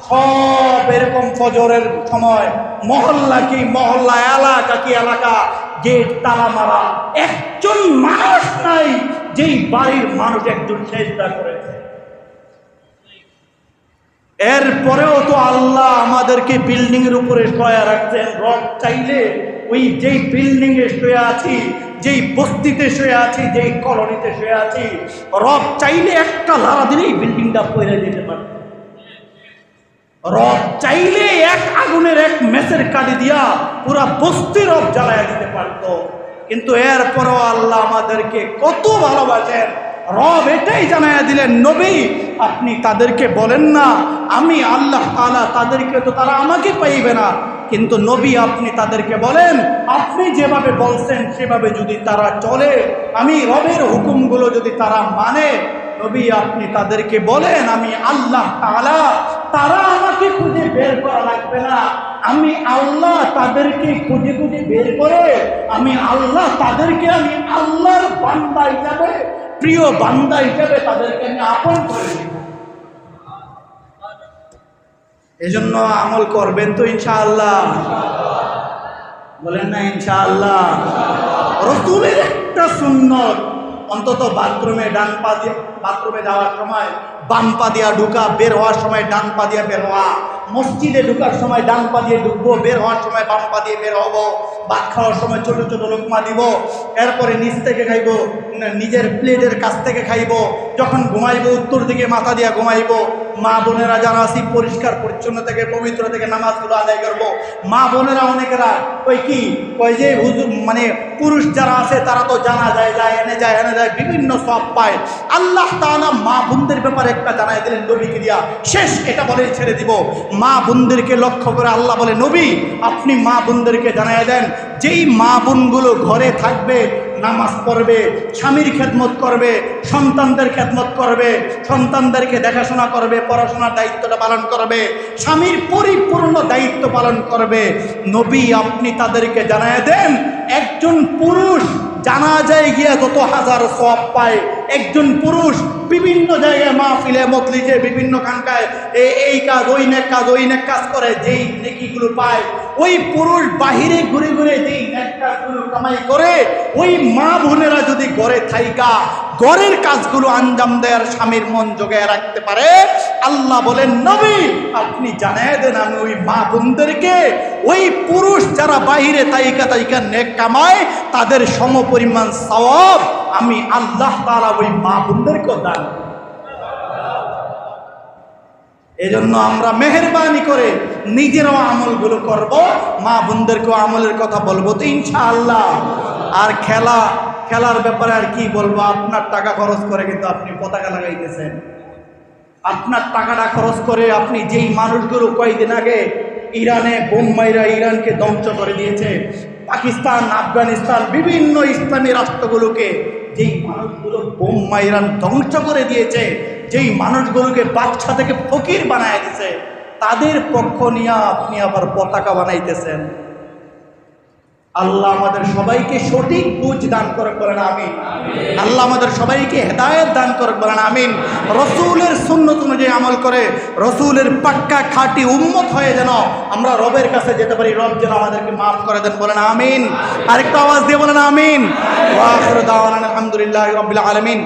সব এরকম ফজরের সময় মহল্লা কি মহল্লা, এলাকা কি এলাকা, গেট তালা মারা, একজন মানুষ নাই যেই বাড়ির মানুষ একজন সেজদা করেছে। এরপরেও তো আল্লাহ আমাদেরকে বিল্ডিং এর উপরে শোয়া রাখছেন। রব চাইলে ওই যেই বিল্ডিং এ শুয়ে আছি, যেই বস্তিতে শুয়ে আছি, যেই কলোনিতে শুয়ে আছি, রব চাইলে একটা লাড়া দিলেই বিল্ডিংটা পড়ে যেতে পারে। রব চাইলে এক আগুনের এক মেসের কাঠি দিয়া পুরা বস্তি রব জ্বালায় দিতে পারত। কিন্তু এরপরও আল্লাহ আমাদেরকে কত ভালোবাসেন। রব এটাই জানাইয়া দিলেন, নবী আপনি তাদেরকে বলেন না আমি আল্লাহ তাআলা, তাদেরকে তো তারা আমাকে পাইবে না, কিন্তু নবী আপনি তাদেরকে বলেন আপনি যেভাবে বলছেন সেভাবে যদি তারা চলে, আমি রবের হুকুমগুলো যদি তারা মানে, নবী আপনি তাদেরকে বলেন আমি আল্লাহ তাআলা, তারা আমাকে খুঁজে বের করা লাগবে না, আমি আল্লাহ তাদেরকে খুঁজে খুঁজে বের করে আমি আল্লাহ তাদেরকে আমি আল্লাহর বান্দা হিসাবে, প্রিয় বান্দা হিসাবে তাদেরকে আমি আপন করে দিব। এজন্য আমল করবেন তো ইনশাআল্লাহ? বলেন না ইনশাআল্লাহ? রাসূলের একটা সুন্নত অন্তত বাথরুমে ডান পা দিয়ে বাথরুমে যাওয়ার সময় বাম পা দিয়া ঢুকা, বের হওয়ার সময় ডান পা দিয়ে বের হওয়া, মসজিদে ঢুকার সময় ডান পা দিয়ে ঢুকবো, বের হওয়ার সময় বাম পা দিয়ে বের হবো, ভাত খাওয়ার সময় ছোট ছোট লোকমা দিব, এরপরে নিচ থেকে খাইবো, নিজের প্লেটের কাছ থেকে খাইবো, যখন ঘুমাইবো উত্তর দিকে মাথা দিয়া ঘুমাইবো। মা বোনেরা যারা আছি পরিষ্কার পরিচ্ছন্ন থেকে পবিত্র থেকে নামাজগুলো আদায় করবো। মা বোনেরা অনেকেরা ওই যে হুজুর মানে পুরুষ যারা আছে তারা তো জানা যায় এনে যায় বিভিন্ন সব পায়। আল্লাহ তাআলা মা বোনদের ব্যাপারে একটা জানাই দিলেন নবীকে দিয়া, শেষ এটা বলে ছেড়ে দিব। মা বোনদেরকে লক্ষ্য করে আল্লাহ বলে, নবী আপনি মা বোনদেরকে জানাই দেন, যেই মা বোনগুলো ঘরে থাকবে, নামাজ পড়বে, স্বামীর খেদমত করবে, সন্তানদের খেদমত করবে, সন্তানদেরকে দেখাশোনা করবে, পড়াশোনার দায়িত্বটা পালন করবে, স্বামীর পরিপূর্ণ দায়িত্ব পালন করবে, নবী আপনি তাদেরকে জানায় দেন, একজন পুরুষ জানাজায় গিয়া যত হাজার সওয়াব পায়, একজন পুরুষ বিভিন্ন জায়গায় মাহফিলে মজলিসে বিভিন্ন খানকায় এই কাজ ওই নেক কাজ করে যেই নেকিগুলো পায়, ওই পুরুষ বাহিরে ঘুরে ঘুরে যেই নেক কাজগুলো কামাই করে, ওই মা বোনেরা যদি ঘরে থাইকা ঘরের কাজগুলো আঞ্জাম দেয়ার স্বামীর মন জোগায় রাখতে পারে, আল্লাহ বলেন নবী আপনি জানায় দেন আমি ওই মা বোনদেরকে, ওই পুরুষ যারা বাহিরে তাইকা নেক কামায় তাদের সমপরিমাণ সওয়াব আমি আল্লাহ তাআলা ওই মা বোনদেরকে দান। এজন্য আমরা মেহেরবানি করে নিজেরাও আমলগুলো করব, মা বোনদেরকেও আমলের কথা বলবো তো ইনশাআল্লাহ। আর খেলার ব্যাপারে আর কি বলবো, আপনার টাকা খরচ করে কিন্তু আপনি পতাকা লাগাইতেছেন, আপনার টাকাটা খরচ করে আপনি যেই মানুষগুলো কয়েকদিন আগে ইরানে বোম মাইরা ইরানকে ধ্বংস করে দিয়েছে, পাকিস্তান আফগানিস্তান বিভিন্ন ইসলামী রাষ্ট্রগুলোকে যেই মানুষগুলো বোম মাইরা ধ্বংস করে দিয়েছে, যেই মানুষগুলোকে বাচ্চা থেকে ফকির বানায় দিয়েছে, তাদের পক্ষ নিয়ে আপনি আবার পতাকা বানাইতেছেন। আল্লাহ আমাদের সবাইকে সঠিক বুঝ দান করে বলেন আমিন। আল্লাহ আমাদের সবাইকে হেদায়েত দান করে বলেন আমিন। রসুলের সুন্নত অনুযায়ী আমল করে রসুলের পাক্কা খাঁটি উম্মত হয়ে যেন আমরা রবের কাছে যেতে পারি, রব যেন আমাদেরকে মাফ করে দেন বলেন আমিন। আরেকটা আওয়াজ দিয়ে বলেন আমিন। ওয়া আখিরু দাওয়ানা আলহামদুলিল্লাহি রাব্বিল আলামিন।